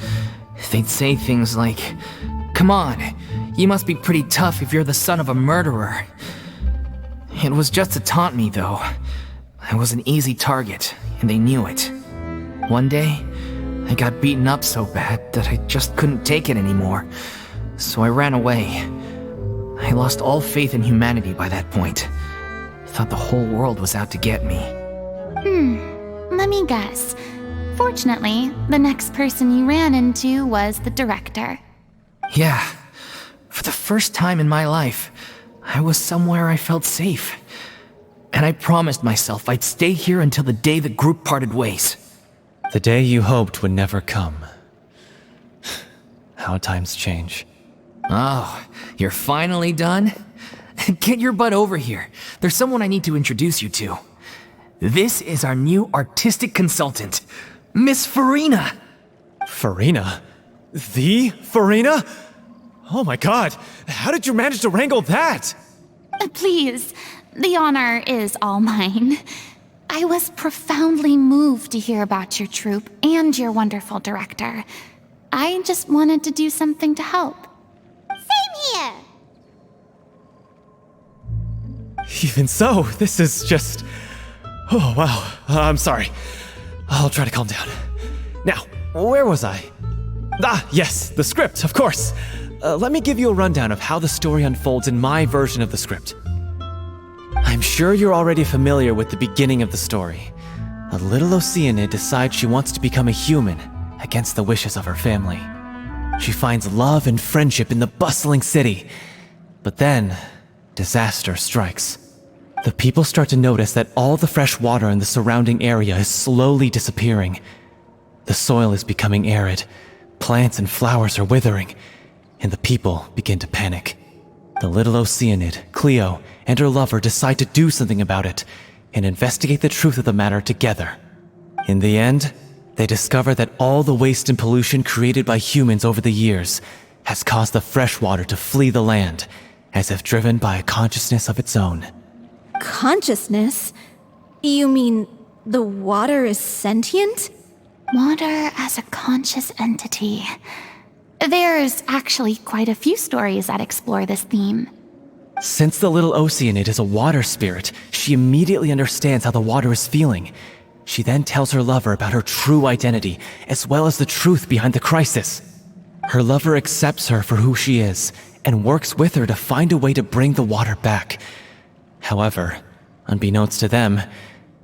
They'd say things like, "Come on, you must be pretty tough if you're the son of a murderer." It was just to taunt me, though. I was an easy target, and they knew it. One day, I got beaten up so bad that I just couldn't take it anymore, so I ran away. I lost all faith in humanity by that point. I thought the whole world was out to get me. Let me guess. Fortunately, the next person you ran into was the director. Yeah. For the first time in my life, I was somewhere I felt safe. And I promised myself I'd stay here until the day the group parted ways. The day you hoped would never come. How times change. Oh, you're finally done? Get your butt over here. There's someone I need to introduce you to. This is our new artistic consultant, Miss Furina. Furina? The Furina? Oh my god, how did you manage to wrangle that? Please, the honor is all mine. I was profoundly moved to hear about your troupe and your wonderful director. I just wanted to do something to help. Same here. Even so, this is just... Oh, wow. I'm sorry. I'll try to calm down. Now, where was I? Ah, yes, the script, of course. Let me give you a rundown of how the story unfolds in my version of the script. I'm sure you're already familiar with the beginning of the story. A little Oceanid decides she wants to become a human, against the wishes of her family. She finds love and friendship in the bustling city. But then, disaster strikes. The people start to notice that all the fresh water in the surrounding area is slowly disappearing. The soil is becoming arid, plants and flowers are withering, and the people begin to panic. The little Oceanid, Cleo, and her lover decide to do something about it and investigate the truth of the matter together. In the end, they discover that all the waste and pollution created by humans over the years has caused the fresh water to flee the land, as if driven by a consciousness of its own. Consciousness? You mean the water is sentient? Water as a conscious entity. There's actually quite a few stories that explore this theme. Since the little Oceanid is a water spirit, she immediately understands how the water is feeling. She then tells her lover about her true identity, as well as the truth behind the crisis. Her lover accepts her for who she is, and works with her to find a way to bring the water back. However, unbeknownst to them,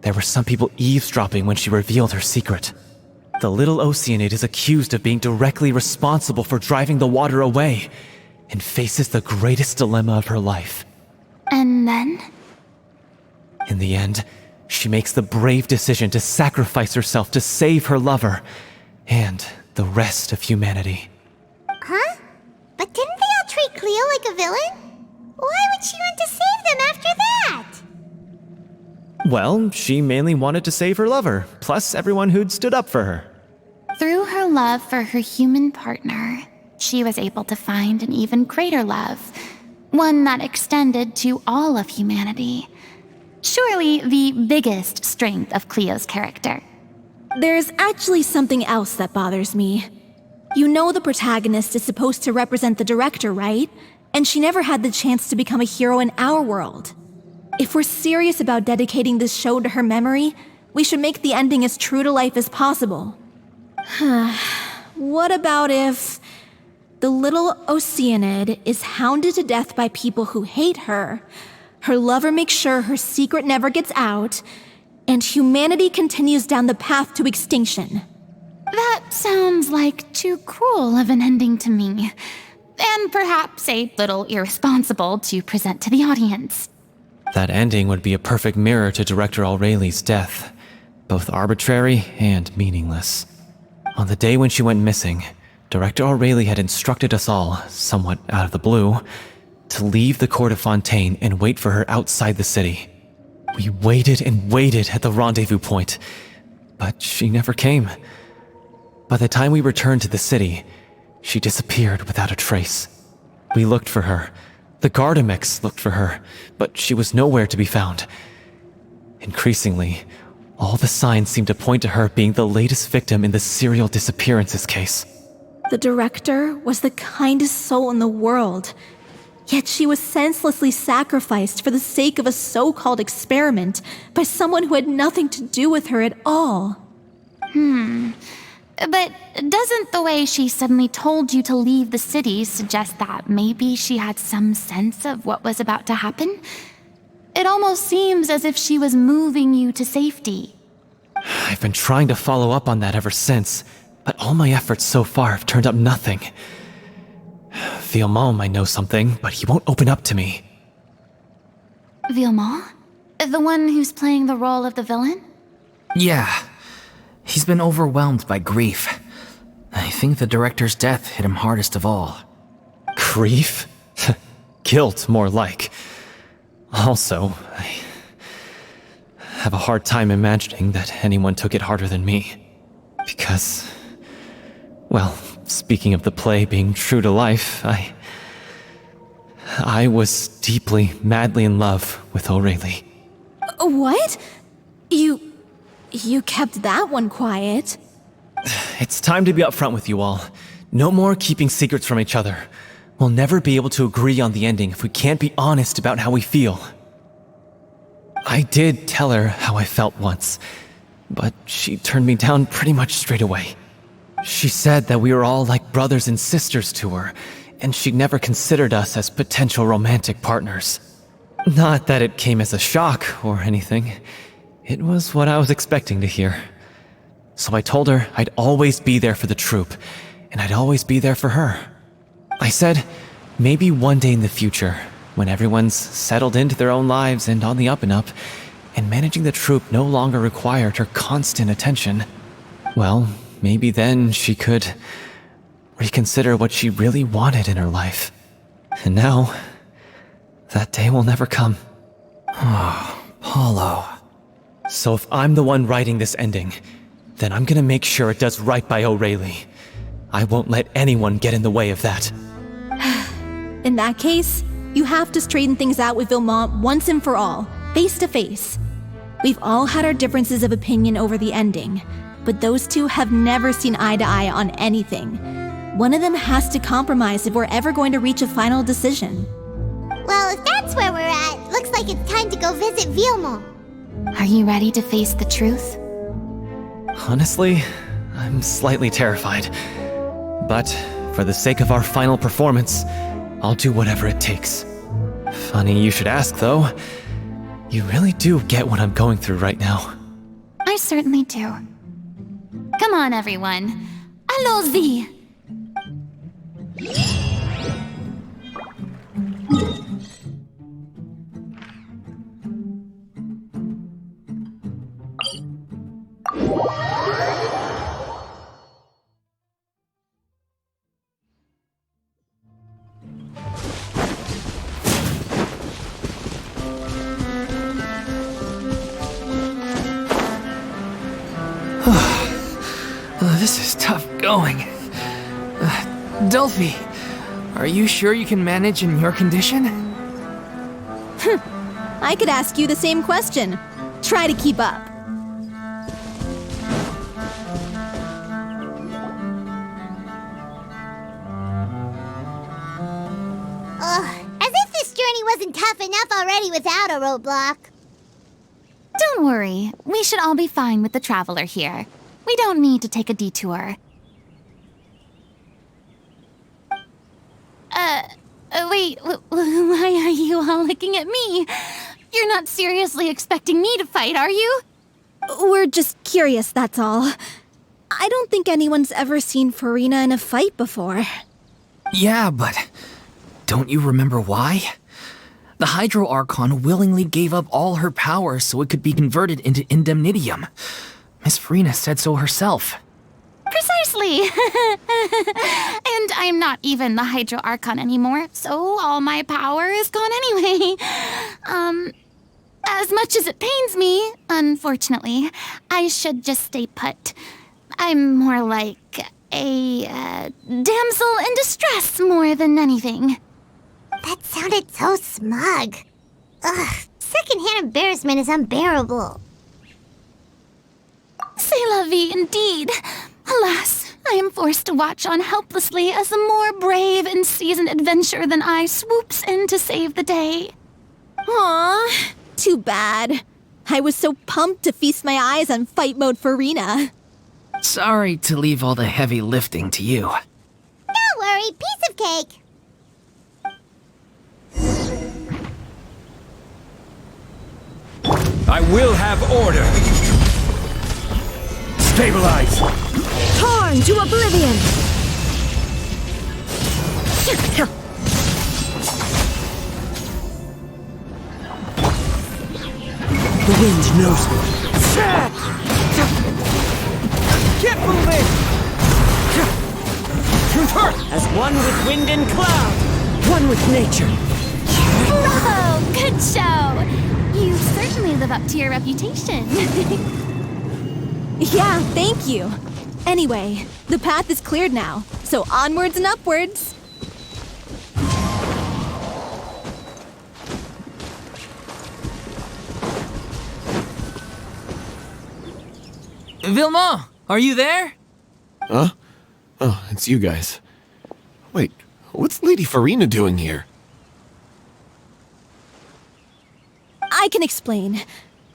there were some people eavesdropping when she revealed her secret. The little Oceanid is accused of being directly responsible for driving the water away, and faces the greatest dilemma of her life. And then? In the end, she makes the brave decision to sacrifice herself to save her lover, and the rest of humanity. Huh? But didn't they all treat Cleo like a villain? Why would she want to save them after that? Well, she mainly wanted to save her lover, plus everyone who'd stood up for her. Through her love for her human partner, she was able to find an even greater love, one that extended to all of humanity. Surely the biggest strength of Cleo's character. There's actually something else that bothers me. You know the protagonist is supposed to represent the director, right? And she never had the chance to become a hero in our world. If we're serious about dedicating this show to her memory, we should make the ending as true to life as possible. What about if the little Oceanid is hounded to death by people who hate her, her lover makes sure her secret never gets out, and humanity continues down the path to extinction? That sounds like too cruel of an ending to me, and perhaps a little irresponsible to present to the audience. That ending would be a perfect mirror to Director Aureli's death, both arbitrary and meaningless. On the day when she went missing, Director Aureli had instructed us all, somewhat out of the blue, to leave the court of Fontaine and wait for her outside the city. We waited and waited at the rendezvous point, but she never came. By the time we returned to the city, she disappeared without a trace. We looked for her. The Gardamex looked for her, but she was nowhere to be found. Increasingly, all the signs seemed to point to her being the latest victim in the serial disappearances case. The director was the kindest soul in the world, yet she was senselessly sacrificed for the sake of a so-called experiment by someone who had nothing to do with her at all. But doesn't the way she suddenly told you to leave the city suggest that maybe she had some sense of what was about to happen? It almost seems as if she was moving you to safety. I've been trying to follow up on that ever since, but all my efforts so far have turned up nothing. Villemont might know something, but he won't open up to me. Villemont? The one who's playing the role of the villain? Yeah. He's been overwhelmed by grief. I think the director's death hit him hardest of all. Grief? Guilt, more like. Also, I have a hard time imagining that anyone took it harder than me. Because, well, speaking of the play being true to life, I was deeply, madly in love with Aureli. What? You kept that one quiet. It's time to be upfront with you all. No more keeping secrets from each other. We'll never be able to agree on the ending if we can't be honest about how we feel. I did tell her how I felt once, but she turned me down pretty much straight away. She said that we were all like brothers and sisters to her, and she'd never considered us as potential romantic partners. Not that it came as a shock or anything. It was what I was expecting to hear. So I told her I'd always be there for the troupe, and I'd always be there for her. I said, maybe one day in the future, when everyone's settled into their own lives and on the up and up, and managing the troupe no longer required her constant attention, well, maybe then she could reconsider what she really wanted in her life. And now, that day will never come. Oh, Paulo. So if I'm the one writing this ending, then I'm gonna make sure it does right by O'Reilly. I won't let anyone get in the way of that. In that case, you have to straighten things out with Vilmont once and for all, face to face. We've all had our differences of opinion over the ending, but those two have never seen eye to eye on anything. One of them has to compromise if we're ever going to reach a final decision. Well, if that's where we're at, looks like it's time to go visit Vilmont. Are you ready to face the truth? Honestly, I'm slightly terrified. But for the sake of our final performance, I'll do whatever it takes. Funny you should ask, though. You really do get what I'm going through right now. I certainly do. Come on, everyone. Allons-y! This is tough going. Delphi, are you sure you can manage in your condition? I could ask you the same question. Try to keep up. As if this journey wasn't tough enough already without a roadblock. Don't worry. We should all be fine with the traveler here. We don't need to take a detour. Wait, why are you all looking at me? You're not seriously expecting me to fight, are you? We're just curious, that's all. I don't think anyone's ever seen Furina in a fight before. Yeah, but don't you remember why? The Hydro Archon willingly gave up all her power so it could be converted into indemnitium. Miss Furina said so herself. Precisely! And I'm not even the Hydro Archon anymore, so all my power is gone anyway. As much as it pains me, unfortunately, I should just stay put. I'm more like a damsel in distress more than anything. That sounded so smug. Ugh, secondhand embarrassment is unbearable. C'est la vie indeed. Alas, I am forced to watch on helplessly as a more brave and seasoned adventurer than I swoops in to save the day. Aw, too bad. I was so pumped to feast my eyes on fight mode Furina. Sorry to leave all the heavy lifting to you. Don't worry, piece of cake. I will have order. Stabilize. Torn to oblivion! The wind knows me. Get moving! As one with wind and cloud, one with nature. Bravo! Good show! You certainly live up to your reputation. Yeah, thank you. Anyway, the path is cleared now, so onwards and upwards. Vilmont, are you there? Huh? Oh, it's you guys. Wait, what's Lady Furina doing here? I can explain.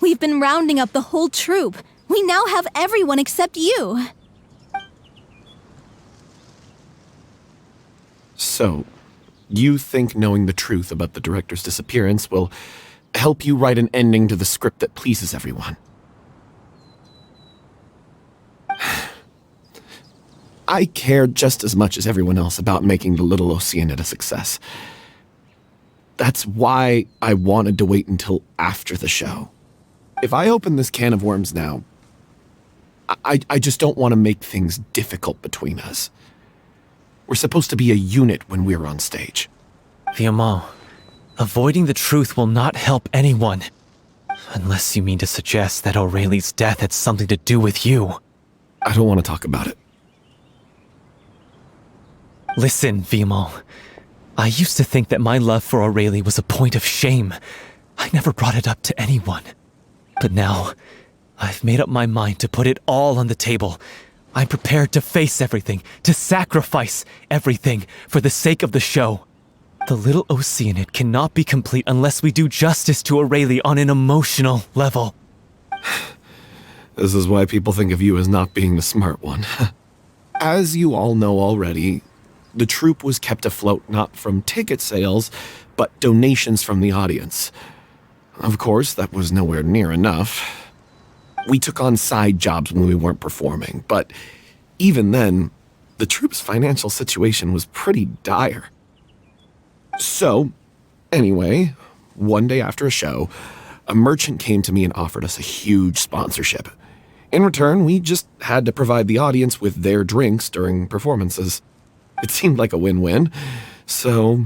We've been rounding up the whole troupe. We now have everyone except you. So, you think knowing the truth about the director's disappearance will help you write an ending to the script that pleases everyone? I care just as much as everyone else about making the little Oceanid a success. That's why I wanted to wait until after the show. If I open this can of worms now, I just don't want to make things difficult between us. We're supposed to be a unit when we're on stage. Fiamma, avoiding the truth will not help anyone. Unless you mean to suggest that Aurelie's death had something to do with you. I don't want to talk about it. Listen, Fiamma. I used to think that my love for Aurelie was a point of shame. I never brought it up to anyone. But now, I've made up my mind to put it all on the table. I'm prepared to face everything, to sacrifice everything for the sake of the show. The little Oceanid cannot be complete unless we do justice to Aurelie on an emotional level. This is why people think of you as not being the smart one. As you all know already, the troupe was kept afloat not from ticket sales, but donations from the audience. Of course, that was nowhere near enough. We took on side jobs when we weren't performing, but even then, the troupe's financial situation was pretty dire. So, anyway, one day after a show, a merchant came to me and offered us a huge sponsorship. In return, we just had to provide the audience with their drinks during performances. It seemed like a win-win, so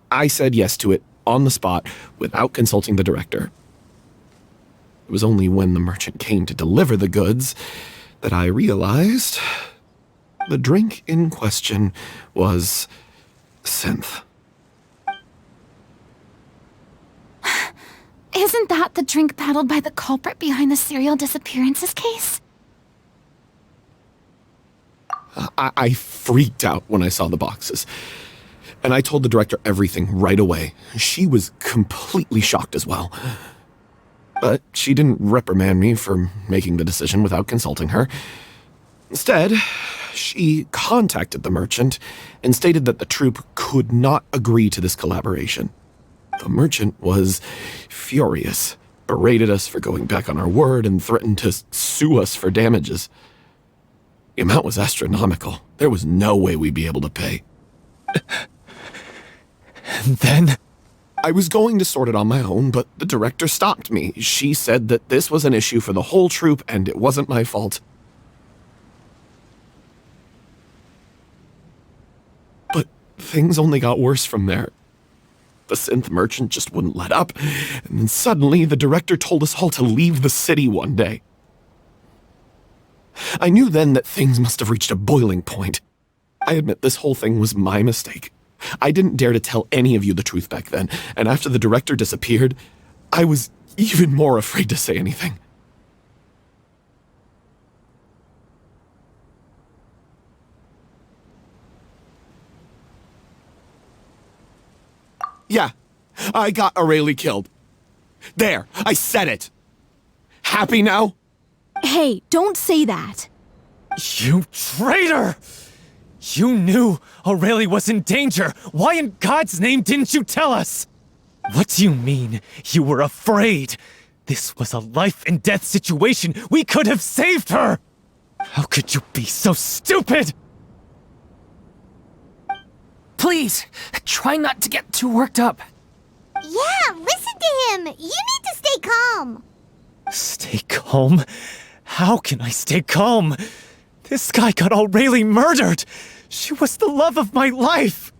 I said yes to it on the spot without consulting the director. It was only when the merchant came to deliver the goods that I realized the drink in question was synth. Isn't that the drink paddled by the culprit behind the serial disappearances case? I freaked out when I saw the boxes. And I told the director everything right away. She was completely shocked as well. But she didn't reprimand me for making the decision without consulting her. Instead, she contacted the merchant and stated that the troupe could not agree to this collaboration. The merchant was furious, berated us for going back on our word, and threatened to sue us for damages. The amount was astronomical. There was no way we'd be able to pay. And then? I was going to sort it on my own, but the director stopped me. She said that this was an issue for the whole troupe and it wasn't my fault. But things only got worse from there. The synth merchant just wouldn't let up, and then suddenly the director told us all to leave the city one day. I knew then that things must have reached a boiling point. I admit this whole thing was my mistake. I didn't dare to tell any of you the truth back then, and after the director disappeared, I was even more afraid to say anything. Yeah, I got Aurelie killed. There, I said it. Happy now? Hey, don't say that. You traitor! You knew Aurelie was in danger. Why in God's name didn't you tell us? What do you mean, you were afraid? This was a life and death situation. We could have saved her! How could you be so stupid? Please, try not to get too worked up. Yeah, listen to him. You need to stay calm. Stay calm? How can I stay calm? This guy got Aurelie murdered! She was the love of my life!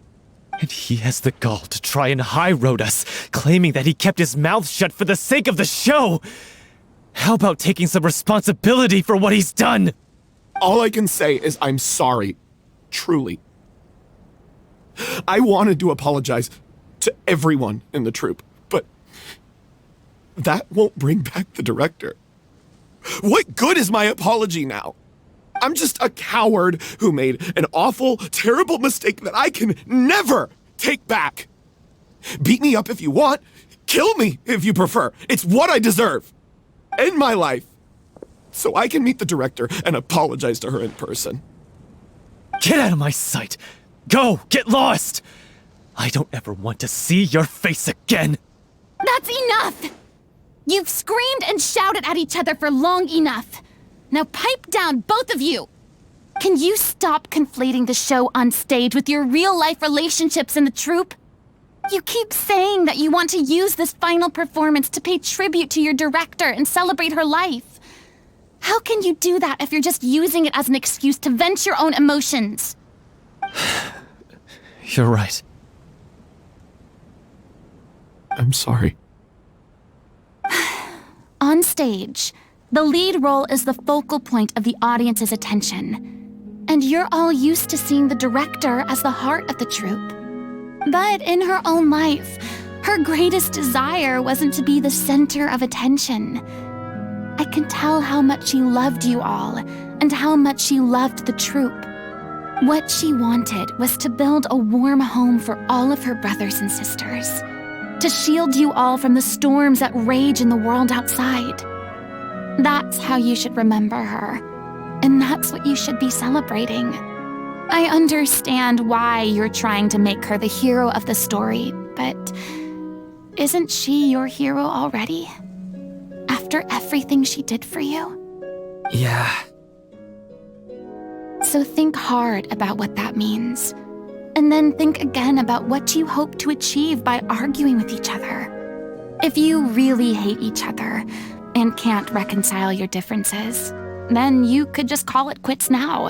And he has the gall to try and high-road us, claiming that he kept his mouth shut for the sake of the show! How about taking some responsibility for what he's done? All I can say is I'm sorry. Truly. I wanted to apologize to everyone in the troupe, but that won't bring back the director. What good is my apology now? I'm just a coward who made an awful, terrible mistake that I can never take back. Beat me up if you want. Kill me if you prefer. It's what I deserve. End my life. So I can meet the director and apologize to her in person. Get out of my sight! Go! Get lost! I don't ever want to see your face again! That's enough! You've screamed and shouted at each other for long enough. Now pipe down, both of you! Can you stop conflating the show on stage with your real-life relationships in the troupe? You keep saying that you want to use this final performance to pay tribute to your director and celebrate her life. How can you do that if you're just using it as an excuse to vent your own emotions? You're right. I'm sorry. On stage, the lead role is the focal point of the audience's attention. And you're all used to seeing the director as the heart of the troupe. But in her own life, her greatest desire wasn't to be the center of attention. I can tell how much she loved you all, and how much she loved the troupe. What she wanted was to build a warm home for all of her brothers and sisters, to shield you all from the storms that rage in the world outside. That's how you should remember her, and that's what you should be celebrating. I understand why you're trying to make her the hero of the story, but isn't she your hero already? After everything she did for you? Yeah. So think hard about what that means. And then think again about what you hope to achieve by arguing with each other. If you really hate each other and can't reconcile your differences, then you could just call it quits now.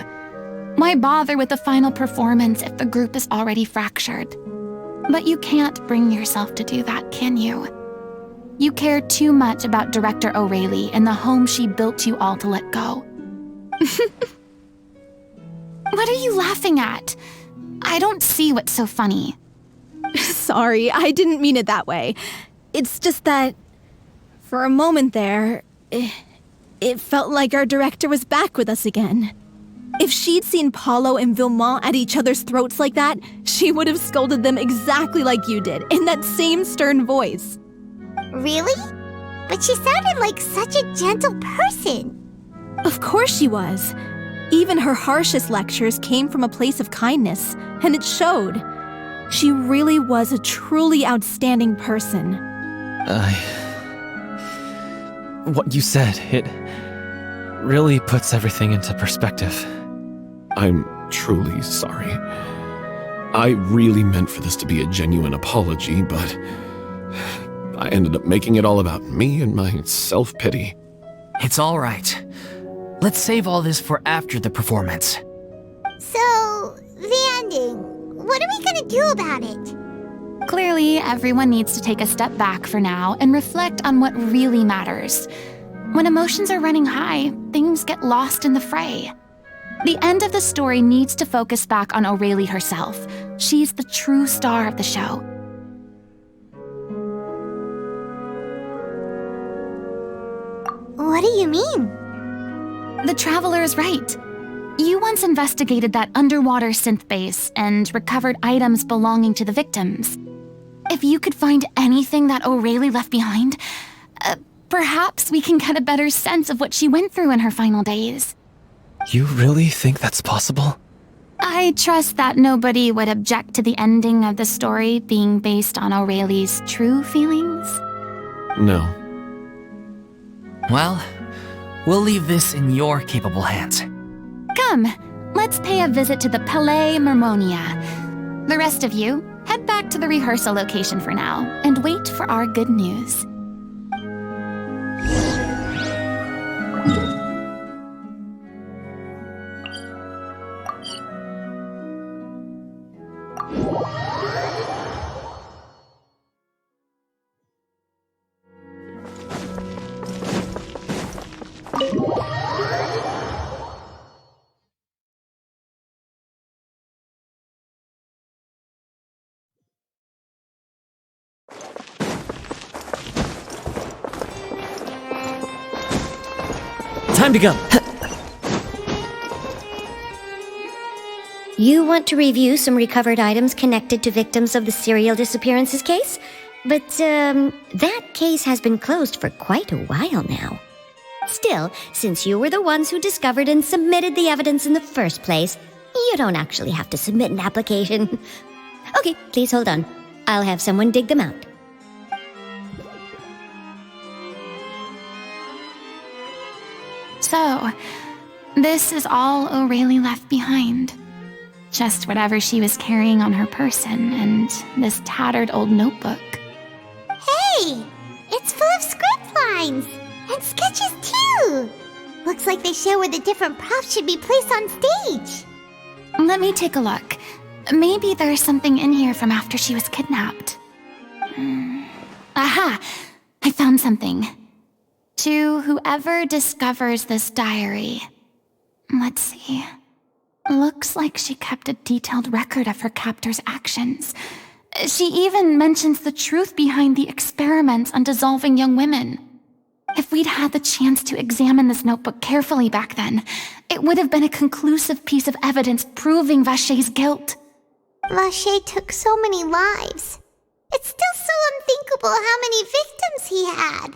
Why bother with the final performance if the group is already fractured? But you can't bring yourself to do that, can you? You care too much about Director O'Reilly and the home she built you all to let go. What are you laughing at? I don't see what's so funny. Sorry, I didn't mean it that way. It's just that, for a moment there, it felt like our director was back with us again. If she'd seen Paulo and Vilmont at each other's throats like that, she would have scolded them exactly like you did, in that same stern voice. Really? But she sounded like such a gentle person. Of course she was. Even her harshest lectures came from a place of kindness, and it showed. She really was a truly outstanding person. What you said, it really puts everything into perspective. I'm truly sorry. I really meant for this to be a genuine apology, but I ended up making it all about me and my self-pity. It's all right. Let's save all this for after the performance. So, the ending. What are we gonna do about it? Clearly, everyone needs to take a step back for now and reflect on what really matters. When emotions are running high, things get lost in the fray. The end of the story needs to focus back on O'Reilly herself. She's the true star of the show. What do you mean? The Traveler is right. You once investigated that underwater synth base and recovered items belonging to the victims. If you could find anything that O'Reilly left behind, perhaps we can get a better sense of what she went through in her final days. You really think that's possible? I trust that nobody would object to the ending of the story being based on O'Reilly's true feelings. No. Well, we'll leave this in your capable hands. Come, let's pay a visit to the Palais Mermonia. The rest of you, head back to the rehearsal location for now and wait for our good news. Time to go. You want to review some recovered items connected to victims of the serial disappearances case? But, that case has been closed for quite a while now. Still, since you were the ones who discovered and submitted the evidence in the first place, you don't actually have to submit an application. Okay, please hold on. I'll have someone dig them out. So, This is all O'Reilly left behind. Just whatever she was carrying on her person and this tattered old notebook. Hey! It's full of script lines! And sketches too! Looks like they show where the different props should be placed on stage. Let me take a look. Maybe there's something in here from after she was kidnapped. Aha! I found something. To whoever discovers this diary. Let's see. Looks like she kept a detailed record of her captor's actions. She even mentions the truth behind the experiments on dissolving young women. If we'd had the chance to examine this notebook carefully back then, it would have been a conclusive piece of evidence proving Vachey's guilt. Vachey took so many lives. It's still so unthinkable how many victims he had.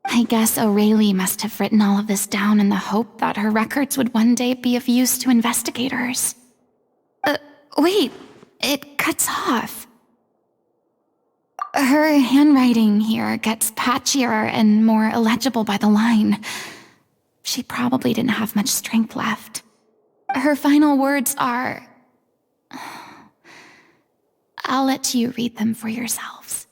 I guess O'Reilly must have written all of this down in the hope that her records would one day be of use to investigators. Wait, it cuts off. Her handwriting here gets patchier and more illegible by the line. She probably didn't have much strength left. Her final words are... I'll let you read them for yourselves.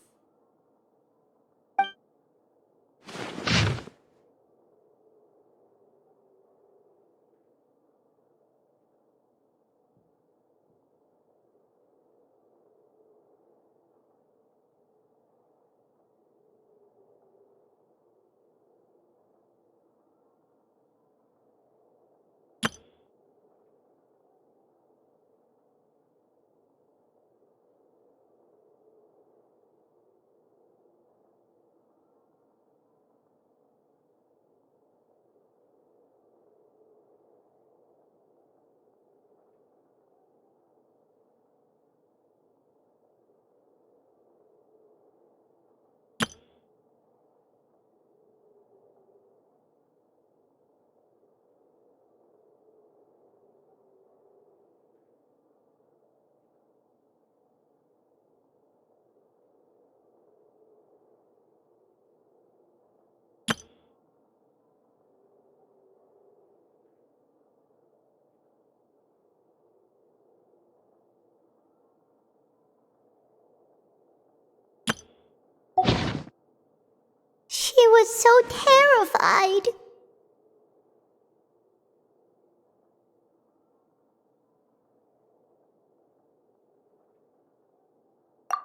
She was so terrified.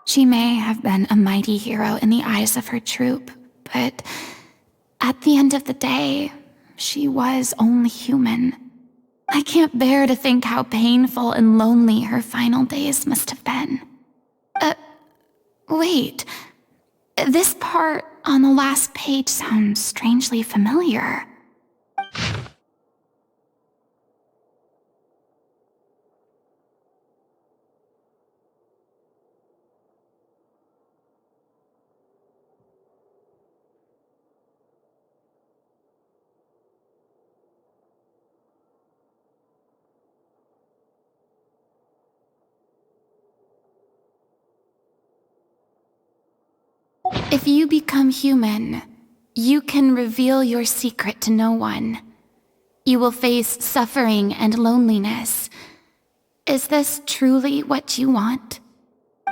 She may have been a mighty hero in the eyes of her troop, but at the end of the day, she was only human. I can't bear to think how painful and lonely her final days must have been. Wait. This part on the last page sounds strangely familiar. If you become human, you can reveal your secret to no one. You will face suffering and loneliness. Is this truly what you want?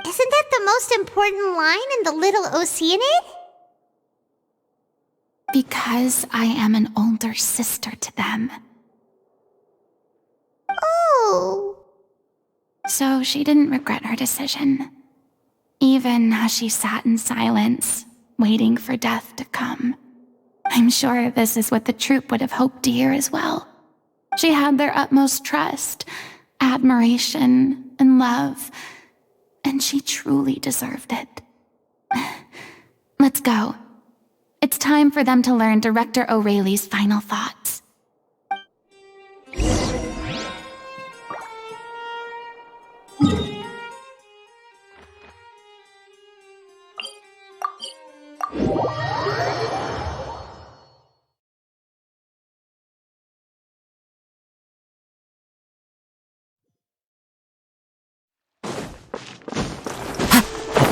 Isn't that the most important line in the little Oceanid? Because I am an older sister to them. Oh. So she didn't regret her decision. Even as she sat in silence, waiting for death to come. I'm sure this is what the troupe would have hoped to hear as well. She had their utmost trust, admiration, and love, and she truly deserved it. Let's go. It's time for them to learn Director O'Reilly's final thoughts.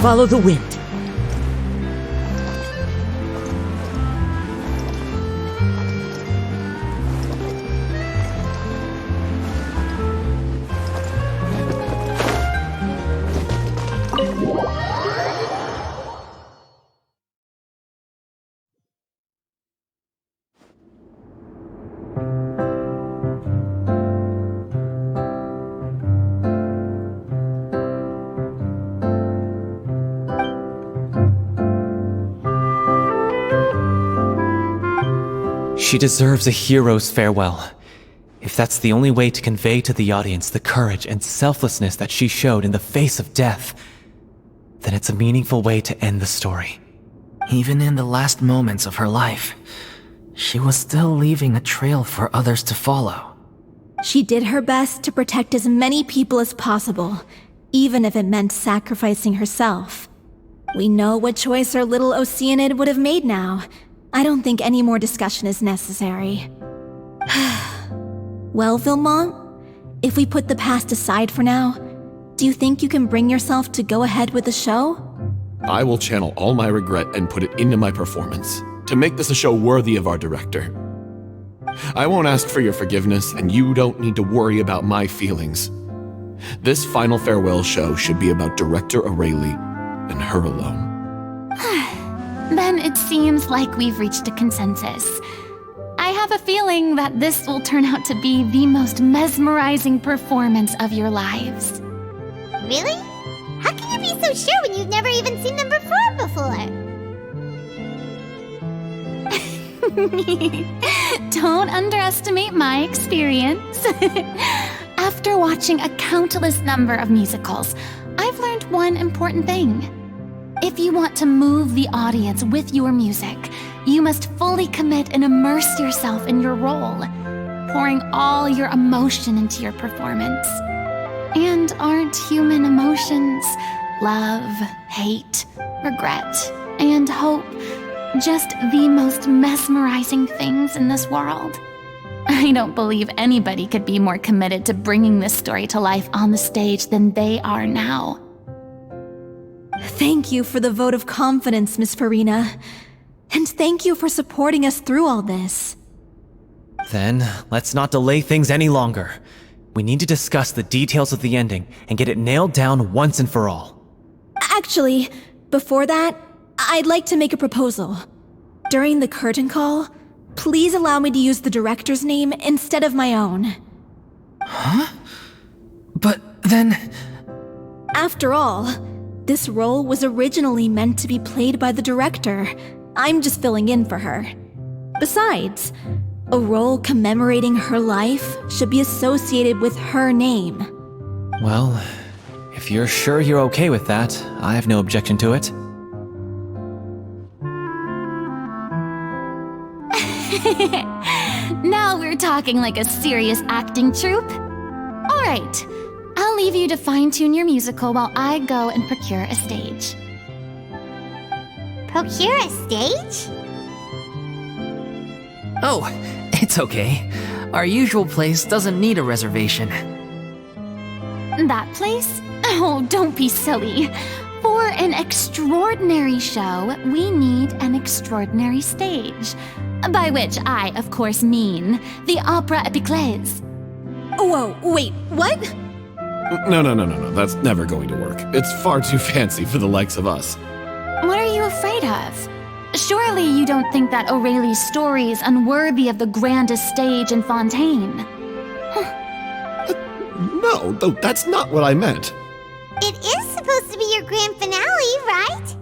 Follow the wind. She deserves a hero's farewell. If that's the only way to convey to the audience the courage and selflessness that she showed in the face of death, then it's a meaningful way to end the story. Even in the last moments of her life, she was still leaving a trail for others to follow. She did her best to protect as many people as possible, even if it meant sacrificing herself. We know what choice our little Oceanid would have made now. I don't think any more discussion is necessary. Well, Vilmont, if we put the past aside for now, do you think you can bring yourself to go ahead with the show? I will channel all my regret and put it into my performance, to make this a show worthy of our director. I won't ask for your forgiveness, and you don't need to worry about my feelings. This final farewell show should be about Director Aurelie and her alone. Then it seems like we've reached a consensus. I have a feeling that this will turn out to be the most mesmerizing performance of your lives. Really? How can you be so sure when you've never even seen them perform before? Don't underestimate my experience. After watching a countless number of musicals, I've learned one important thing. If you want to move the audience with your music, you must fully commit and immerse yourself in your role, pouring all your emotion into your performance. And aren't human emotions, love, hate, regret, and hope, just the most mesmerizing things in this world? I don't believe anybody could be more committed to bringing this story to life on the stage than they are now. Thank you for the vote of confidence, Miss Furina. And thank you for supporting us through all this. Then, let's not delay things any longer. We need to discuss the details of the ending and get it nailed down once and for all. Actually, before that, I'd like to make a proposal. During the curtain call, please allow me to use the director's name instead of my own. Huh? But then... After all, this role was originally meant to be played by the director. I'm just filling in for her. Besides, a role commemorating her life should be associated with her name. Well, if you're sure you're okay with that, I have no objection to it. Now we're talking like a serious acting troupe. All right, I'll leave you to fine-tune your musical while I go and procure a stage. Procure a stage? Oh, it's okay. Our usual place doesn't need a reservation. That place? Oh, don't be silly. For an extraordinary show, we need an extraordinary stage. By which I, of course, mean the Opera Epiclese. Whoa, wait, what? No, that's never going to work. It's far too fancy for the likes of us. What are you afraid of? Surely you don't think that Aurelie's story is unworthy of the grandest stage in Fontaine. No, that's not what I meant. It is supposed to be your grand finale, right?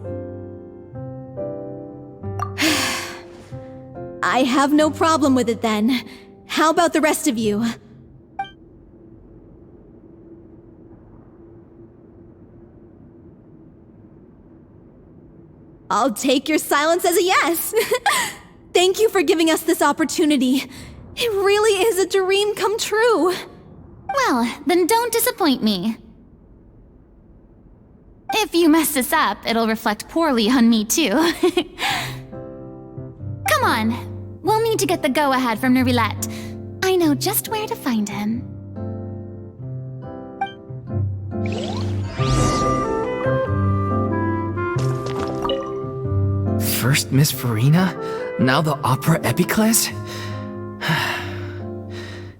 I have no problem with it then. How about the rest of you? I'll take your silence as a yes. Thank you for giving us this opportunity. It really is a dream come true. Well, then don't disappoint me. If you mess this up, it'll reflect poorly on me too. Come on, we'll need to get the go-ahead from Nerilette. I know just where to find him. First Miss Furina, now the Opera Epiclese?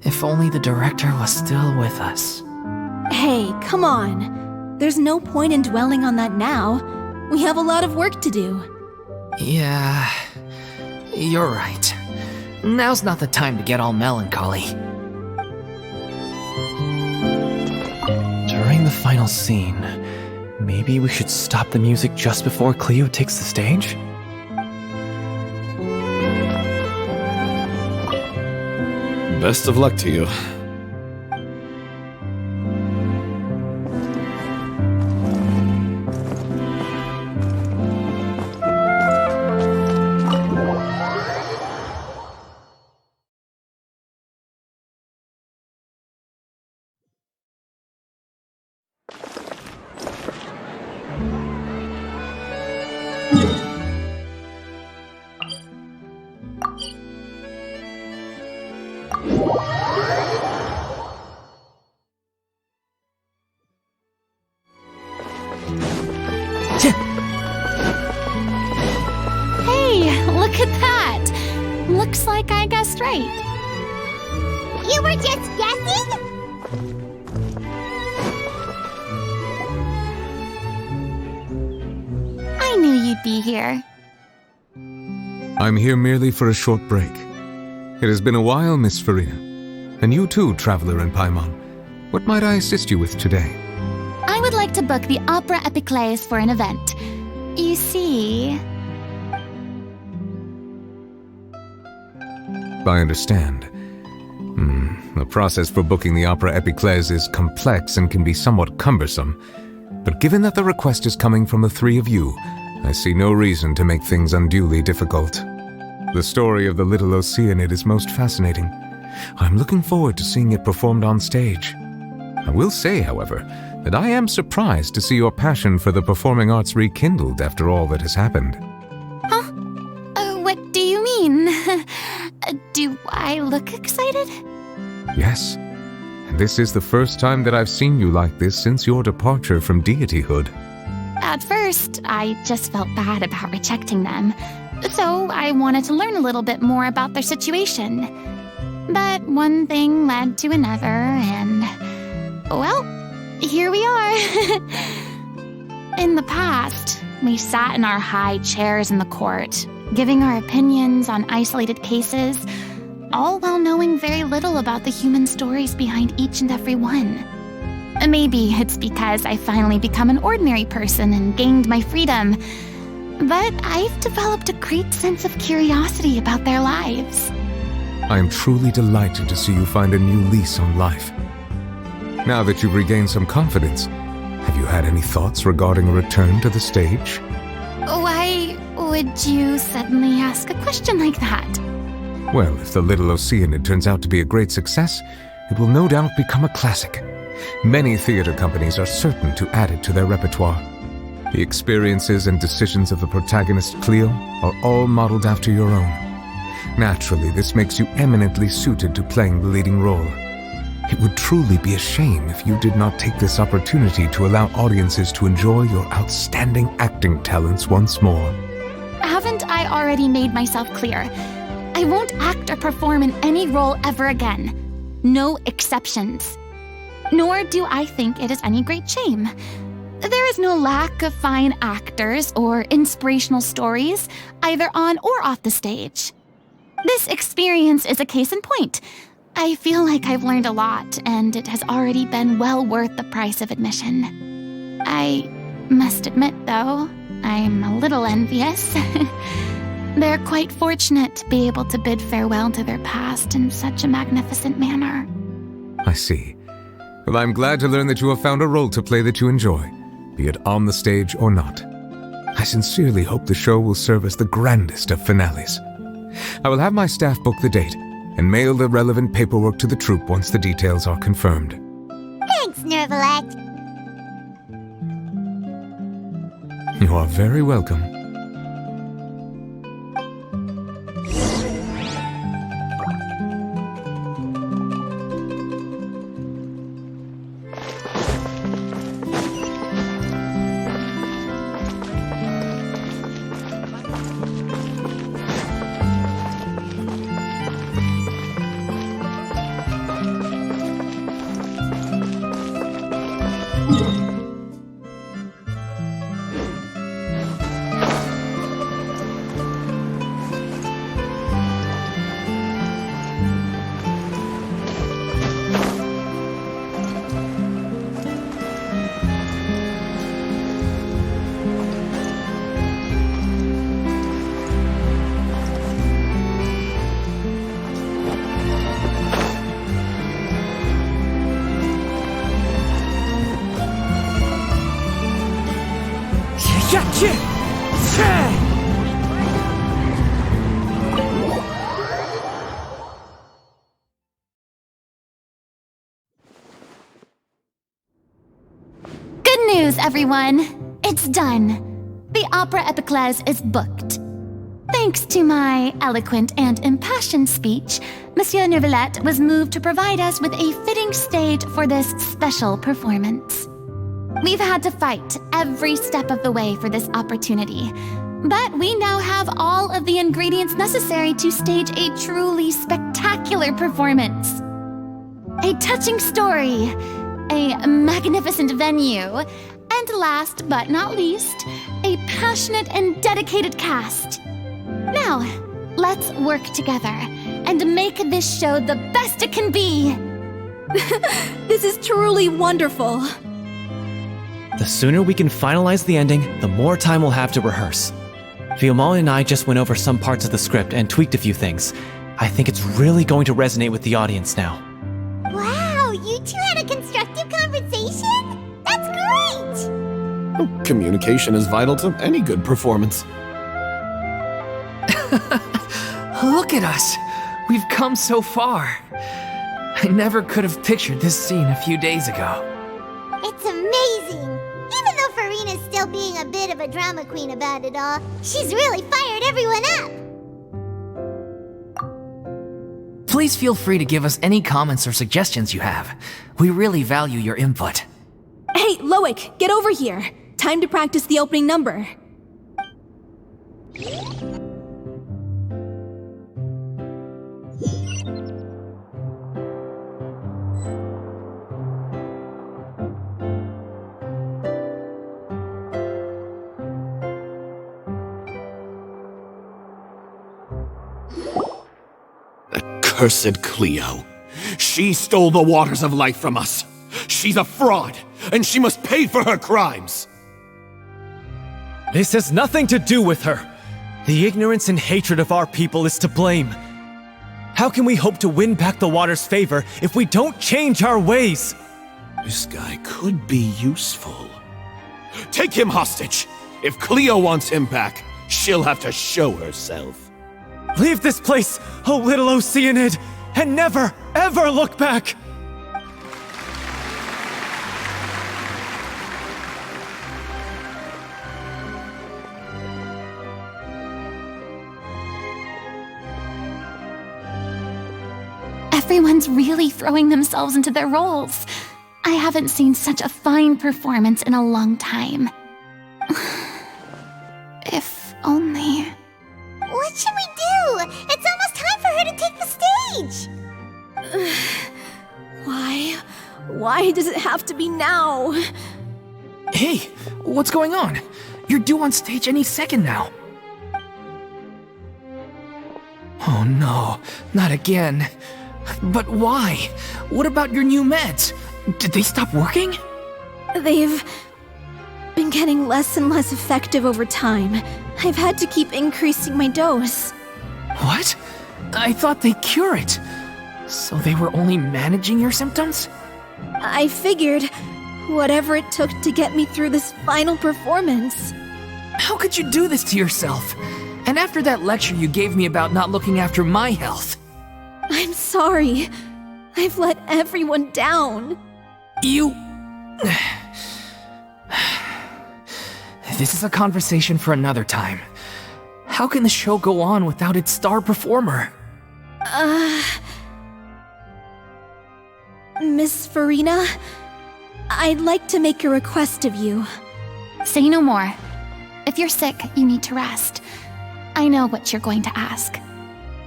If only the director was still with us. Hey, come on. There's no point in dwelling on that now. We have a lot of work to do. Yeah, you're right. Now's not the time to get all melancholy. During the final scene, maybe we should stop the music just before Cleo takes the stage? Best of luck to you. Hey, look at that! Looks like I guessed right. You were just guessing? I knew you'd be here. I'm here merely for a short break. It has been a while, Miss Furina. And you too, Traveler in Paimon. What might I assist you with today? I would like to book the Opera Epiclese for an event. You see... I understand. The process for booking the Opera Epiclese is complex and can be somewhat cumbersome. But given that the request is coming from the three of you, I see no reason to make things unduly difficult. The story of the little Oceanid is most fascinating. I'm looking forward to seeing it performed on stage. I will say, however, that I am surprised to see your passion for the performing arts rekindled after all that has happened. Huh? What do you mean? Do I look excited? Yes. And this is the first time that I've seen you like this since your departure from deityhood. At first, I just felt bad about rejecting them. So I wanted to learn a little bit more about their situation. But one thing led to another, and... well, here we are. In the past, we sat in our high chairs in the court, giving our opinions on isolated cases, all while knowing very little about the human stories behind each and every one. Maybe it's because I finally become an ordinary person and gained my freedom, but I've developed a great sense of curiosity about their lives. I am truly delighted to see you find a new lease on life. Now that you've regained some confidence, have you had any thoughts regarding a return to the stage? Why would you suddenly ask a question like that? Well, if the little Oceanid turns out to be a great success, it will no doubt become a classic. Many theater companies are certain to add it to their repertoire. The experiences and decisions of the protagonist Cleo are all modeled after your own. Naturally, this makes you eminently suited to playing the leading role. It would truly be a shame if you did not take this opportunity to allow audiences to enjoy your outstanding acting talents once more. Haven't I already made myself clear? I won't act or perform in any role ever again. No exceptions. Nor do I think it is any great shame. There is no lack of fine actors or inspirational stories, either on or off the stage. This experience is a case in point. I feel like I've learned a lot, and it has already been well worth the price of admission. I must admit, though, I'm a little envious. They're quite fortunate to be able to bid farewell to their past in such a magnificent manner. I see. Well, I'm glad to learn that you have found a role to play that you enjoy, be it on the stage or not. I sincerely hope the show will serve as the grandest of finales. I will have my staff book the date and mail the relevant paperwork to the troupe once the details are confirmed. Thanks, Nervalette. You are very welcome. Good news, everyone! It's done. The Opera Epiclese is booked. Thanks to my eloquent and impassioned speech, Monsieur Neuvillette was moved to provide us with a fitting stage for this special performance. We've had to fight every step of the way for this opportunity, but we now have all of the ingredients necessary to stage a truly spectacular performance. A touching story, a magnificent venue, and last but not least, a passionate and dedicated cast. Now, let's work together and make this show the best it can be. This is truly wonderful. The sooner we can finalize the ending, the more time we'll have to rehearse. Fiumon and I just went over some parts of the script and tweaked a few things. I think it's really going to resonate with the audience now. Wow, you two had a constructive conversation? That's great! Oh, communication is vital to any good performance. Look at us! We've come so far. I never could have pictured this scene a few days ago. It's amazing! Even though Furina's still being a bit of a drama queen about it all, she's really fired everyone up! Please feel free to give us any comments or suggestions you have. We really value your input. Hey, Loic, get over here. Time to practice the opening number. Cursed Cleo. She stole the waters of life from us. She's a fraud, and she must pay for her crimes. This has nothing to do with her. The ignorance and hatred of our people is to blame. How can we hope to win back the water's favor if we don't change our ways? This guy could be useful. Take him hostage. If Cleo wants him back, she'll have to show herself. Leave this place, oh little Oceanid, and never, ever look back! Everyone's really throwing themselves into their roles. I haven't seen such a fine performance in a long time. If only... What should we do? It's almost time for her to take the stage! Why? Why does it have to be now? Hey, what's going on? You're due on stage any second now. Oh no, not again. But why? What about your new meds? Did they stop working? They've been getting less and less effective over time. I've had to keep increasing my dose. What? I thought they cure it. So they were only managing your symptoms? I figured whatever it took to get me through this final performance. How could you do this to yourself? And after that lecture you gave me about not looking after my health. I'm sorry. I've let everyone down. You... This is a conversation for another time. How can the show go on without its star performer? Miss Furina, I'd like to make a request of you. Say no more. If you're sick, you need to rest. I know what you're going to ask.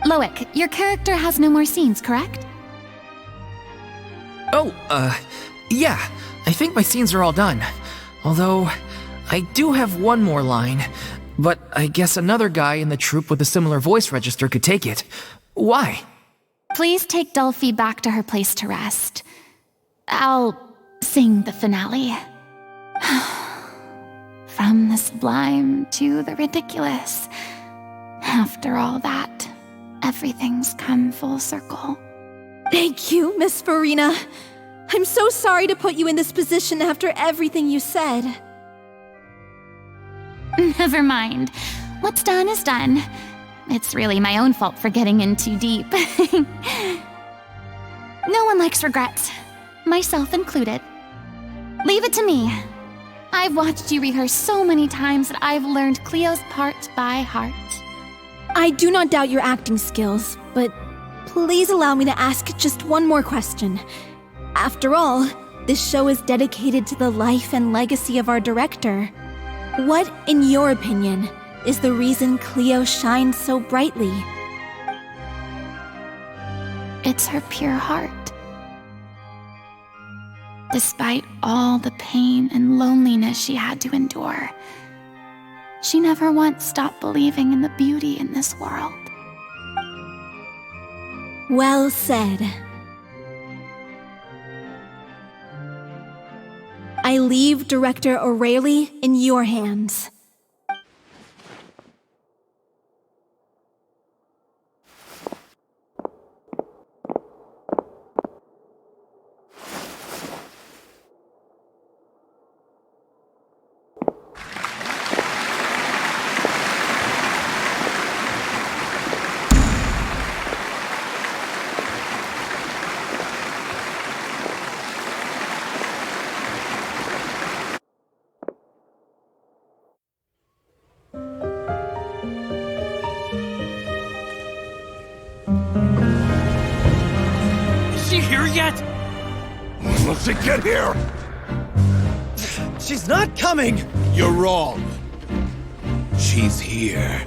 Loic, your character has no more scenes, correct? Oh, yeah. I think my scenes are all done. Although, I do have one more line. But I guess another guy in the troupe with a similar voice register could take it. Why? Please take Delphi back to her place to rest. I'll sing the finale. From the sublime to the ridiculous. After all that, everything's come full circle. Thank you, Miss Furina. I'm so sorry to put you in this position after everything you said. Never mind. What's done is done. It's really my own fault for getting in too deep. No one likes regrets, myself included. Leave it to me. I've watched you rehearse so many times that I've learned Cleo's part by heart. I do not doubt your acting skills, but please allow me to ask just one more question. After all, this show is dedicated to the life and legacy of our director. What, in your opinion, is the reason Cleo shines so brightly? It's her pure heart. Despite all the pain and loneliness she had to endure, she never once stopped believing in the beauty in this world. Well said. I leave Director O'Reilly in your hands. Is she here yet? Will she get here? She's not coming! You're wrong. She's here.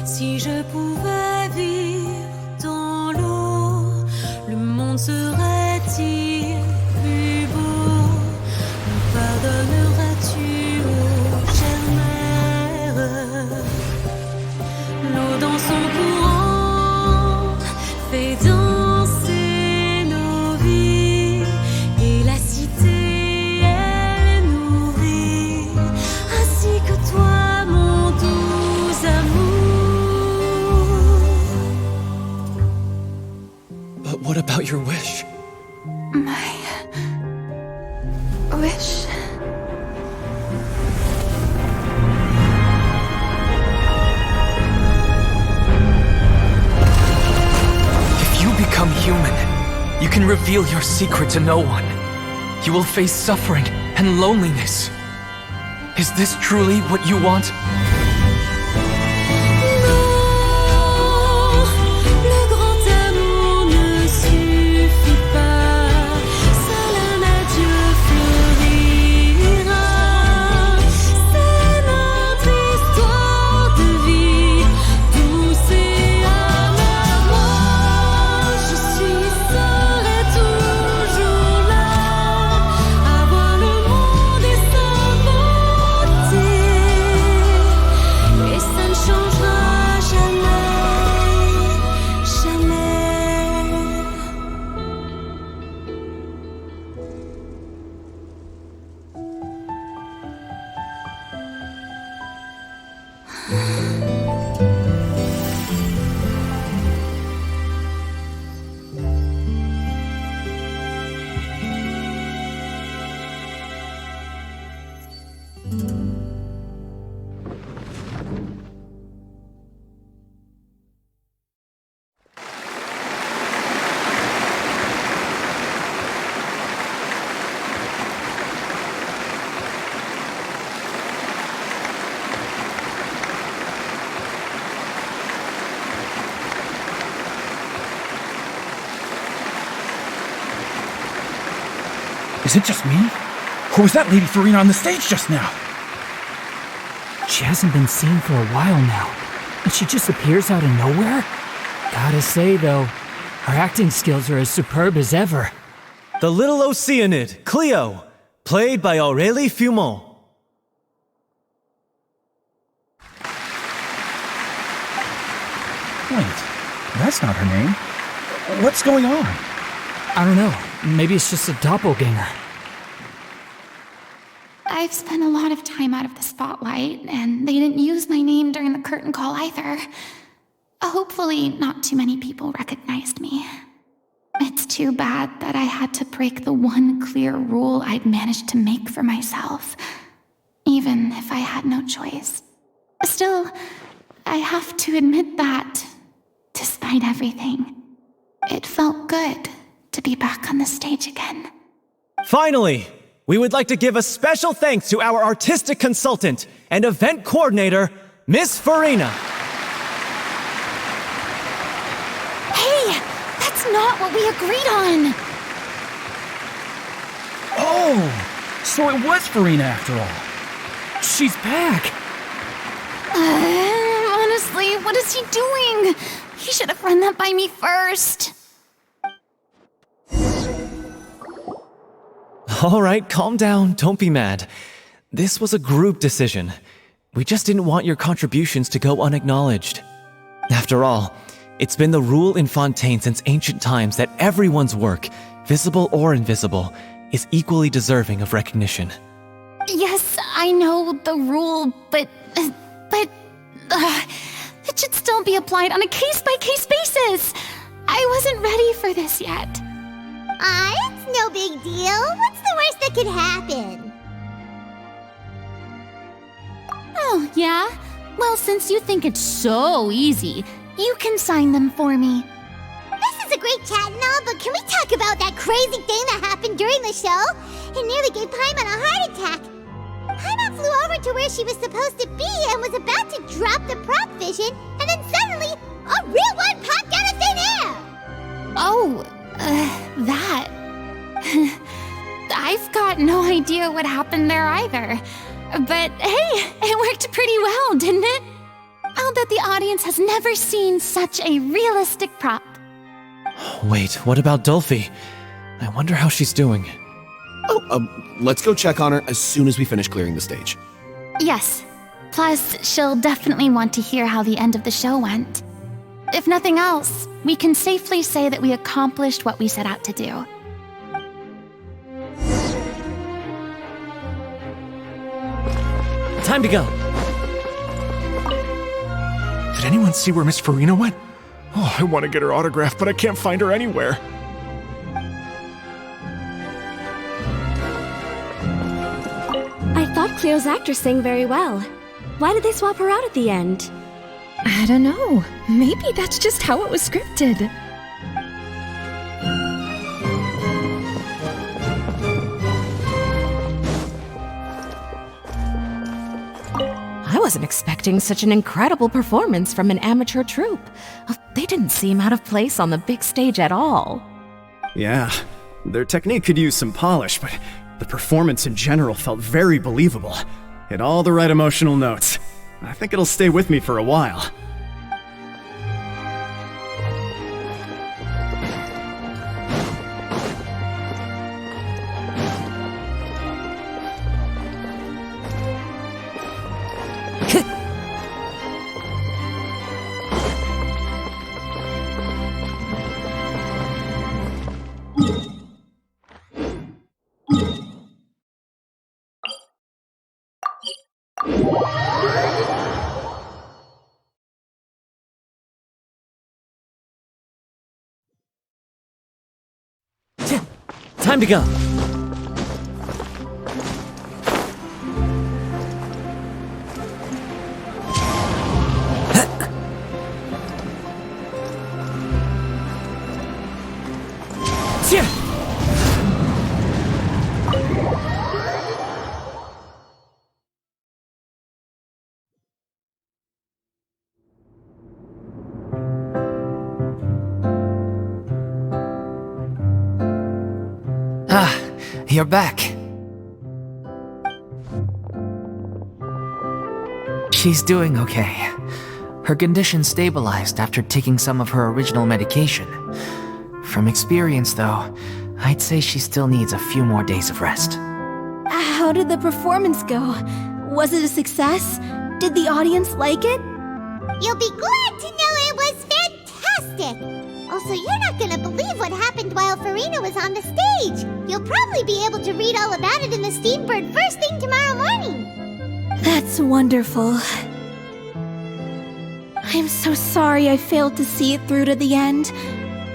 Si je pouvais vivre dans l'eau, le monde serait-il plus beau? Me pardonneras-tu, ô chère mère? L'eau dans son courant fait danser nos vies, et la cité elle est nourrie, ainsi que toi, mon doux amour. But what about your wish? My wish. If you become human, you can reveal your secret to no one. You will face suffering and loneliness. Is this truly what you want? Le grand amour ne suffit pas, seul un adieu fleurira. C'est notre histoire de vie, douce et amère. Moi, je serai toujours là, à voir le monde et sa beauté, et ça ne changera jamais, jamais. Is it just me? Or was that Lady Furina on the stage just now? She hasn't been seen for a while now, and she just appears out of nowhere? Gotta say, though, her acting skills are as superb as ever. The little Oceanid, Cleo, played by Aurélie Fumont. Wait, that's not her name. What's going on? I don't know, maybe it's just a doppelganger. I've spent a lot of time out of the spotlight, and they didn't use my name during the curtain call either. Hopefully, not too many people recognized me. It's too bad that I had to break the one clear rule I'd managed to make for myself, even if I had no choice. Still, I have to admit that, despite everything, it felt good to be back on the stage again. Finally, we would like to give a special thanks to our artistic consultant and event coordinator, Miss Furina. Hey, that's not what we agreed on! Oh, so it was Furina after all. She's back. Honestly, what is he doing? He should have run that by me first. All right, calm down, don't be mad. This was a group decision. We just didn't want your contributions to go unacknowledged. After all, it's been the rule in Fontaine since ancient times that everyone's work, visible or invisible, is equally deserving of recognition. Yes, I know the rule, but it should still be applied on a case-by-case basis. I wasn't ready for this yet. It's no big deal. What's the worst that could happen? Oh, yeah? Well, since you think it's so easy, you can sign them for me. This is a great chat and all, but can we talk about that crazy thing that happened during the show? It nearly gave Paimon a heart attack. Paimon flew over to where she was supposed to be and was about to drop the prop vision, and then suddenly, a real one popped out of thin air! Oh, that. I've got no idea what happened there either. But hey, it worked pretty well, didn't it? I'll bet the audience has never seen such a realistic prop. Wait, what about Dolphy? I wonder how she's doing. Let's go check on her as soon as we finish clearing the stage. Yes. Plus, she'll definitely want to hear how the end of the show went. If nothing else, we can safely say that we accomplished what we set out to do. Time to go. Did anyone see where Miss Furina went? Oh, I want to get her autograph, but I can't find her anywhere. I thought Cleo's actress sang very well. Why did they swap her out at the end? I don't know. Maybe that's just how it was scripted. I wasn't expecting such an incredible performance from an amateur troupe. They didn't seem out of place on the big stage at all. Yeah, their technique could use some polish, but the performance in general felt very believable. Hit all the right emotional notes. I think it'll stay with me for a while. Time to go. You're back. She's doing okay. Her condition stabilized after taking some of her original medication. From experience, though, I'd say she still needs a few more days of rest. How did the performance go? Was it a success? Did the audience like it? You'll be glad to know it was fantastic! Also, you're not gonna believe what happened while Furina was on the stage! You'll probably be able to read all about it in the Steambird first thing tomorrow morning! That's wonderful. I'm so sorry I failed to see it through to the end.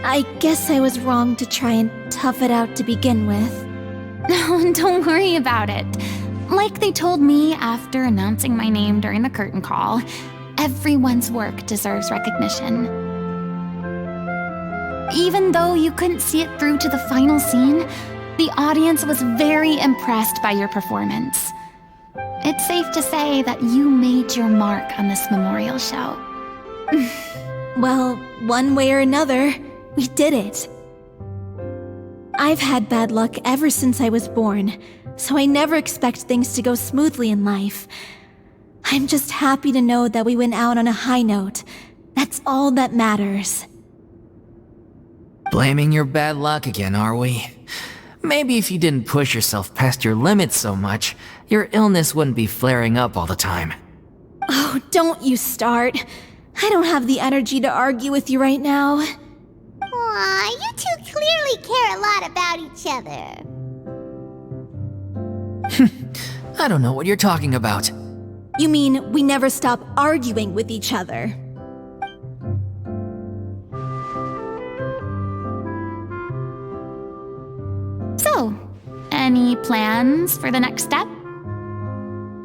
I guess I was wrong to try and tough it out to begin with. No, don't worry about it. Like they told me after announcing my name during the curtain call, everyone's work deserves recognition. Even though you couldn't see it through to the final scene, the audience was very impressed by your performance. It's safe to say that you made your mark on this memorial show. Well, one way or another, we did it. I've had bad luck ever since I was born, so I never expect things to go smoothly in life. I'm just happy to know that we went out on a high note. That's all that matters. Blaming your bad luck again, are we? Maybe if you didn't push yourself past your limits so much, your illness wouldn't be flaring up all the time. Oh, don't you start. I don't have the energy to argue with you right now. Aw, you two clearly care a lot about each other. I don't know what you're talking about. You mean we never stop arguing with each other? So, any plans for the next step?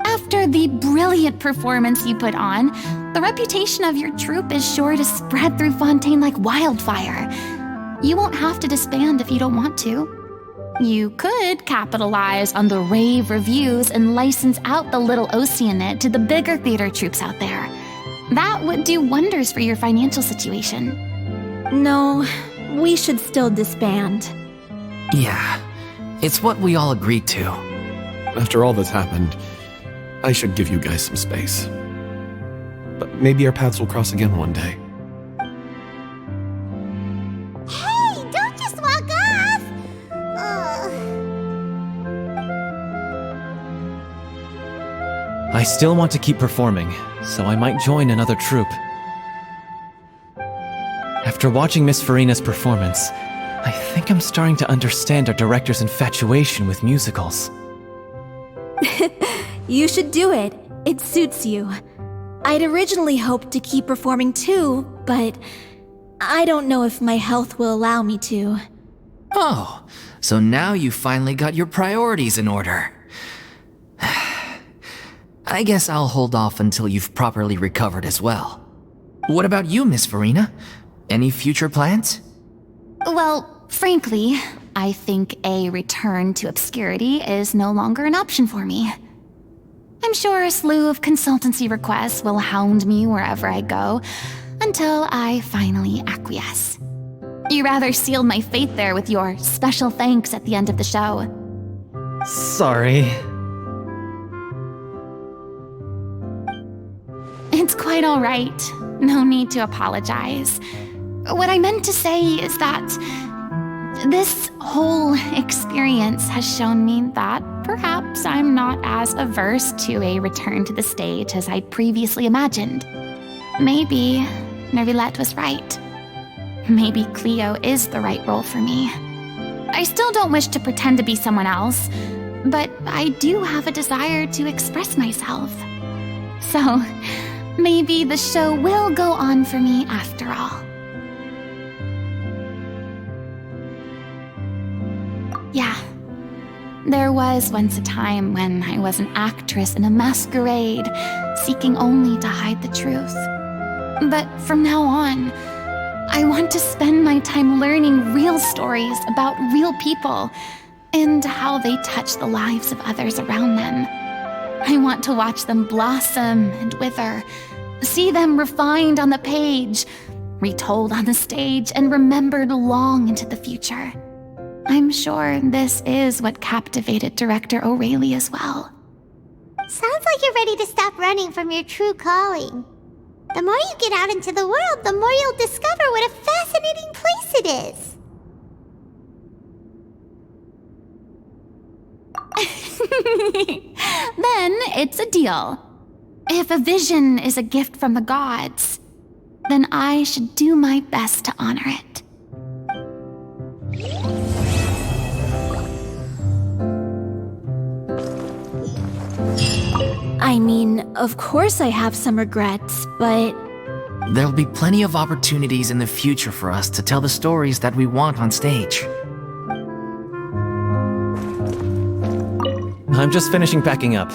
After the brilliant performance you put on, the reputation of your troupe is sure to spread through Fontaine like wildfire. You won't have to disband if you don't want to. You could capitalize on the rave reviews and license out the little Oceanid to the bigger theater troupes out there. That would do wonders for your financial situation. No, we should still disband. Yeah, it's what we all agreed to. After all that's happened, I should give you guys some space. But maybe our paths will cross again one day. Hey, don't just walk off! I still want to keep performing, so I might join another troupe. After watching Miss Furina's performance, I think I'm starting to understand our director's infatuation with musicals. You should do it. It suits you. I'd originally hoped to keep performing too, but I don't know if my health will allow me to. Oh, so now you finally got your priorities in order. I guess I'll hold off until you've properly recovered as well. What about you, Miss Furina? Any future plans? Well, frankly, I think a return to obscurity is no longer an option for me. I'm sure a slew of consultancy requests will hound me wherever I go, until I finally acquiesce. You rather sealed my fate there with your special thanks at the end of the show. Sorry. It's quite all right. No need to apologize. What I meant to say is that this whole experience has shown me that perhaps I'm not as averse to a return to the stage as I'd previously imagined. Maybe Nervilette was right. Maybe Cleo is the right role for me. I still don't wish to pretend to be someone else, but I do have a desire to express myself. So, maybe the show will go on for me after all. Yeah, there was once a time when I was an actress in a masquerade, seeking only to hide the truth. But from now on, I want to spend my time learning real stories about real people and how they touch the lives of others around them. I want to watch them blossom and wither, see them refined on the page, retold on the stage, and remembered long into the future. I'm sure this is what captivated director O'Reilly as well. Sounds like you're ready to stop running from your true calling. The more you get out into the world, the more you'll discover what a fascinating place it is. Then it's a deal. If a vision is a gift from the gods, then I should do my best to honor it. I mean, of course I have some regrets, but There'll be plenty of opportunities in the future for us to tell the stories that we want on stage. I'm just finishing packing up.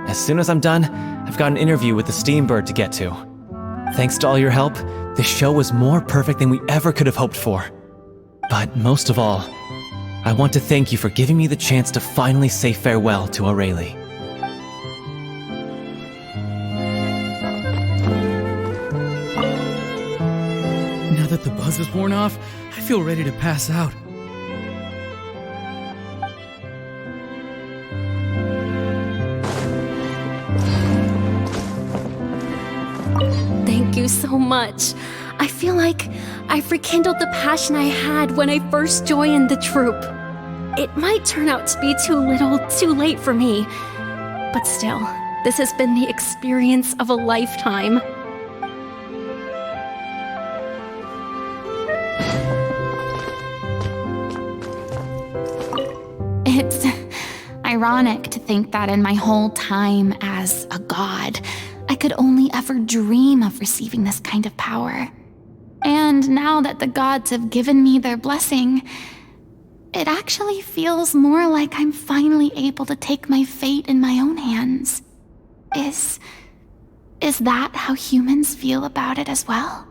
As soon as I'm done, I've got an interview with the Steambird to get to. Thanks to all your help, this show was more perfect than we ever could have hoped for. But most of all, I want to thank you for giving me the chance to finally say farewell to Aurelie. Now that the buzz is worn off, I feel ready to pass out. Thank you so much. I feel like I've rekindled the passion I had when I first joined the troupe. It might turn out to be too little, too late for me. But still, this has been the experience of a lifetime. It's ironic to think that in my whole time as a god, I could only ever dream of receiving this kind of power. And now that the gods have given me their blessing, it actually feels more like I'm finally able to take my fate in my own hands. Is that how humans feel about it as well?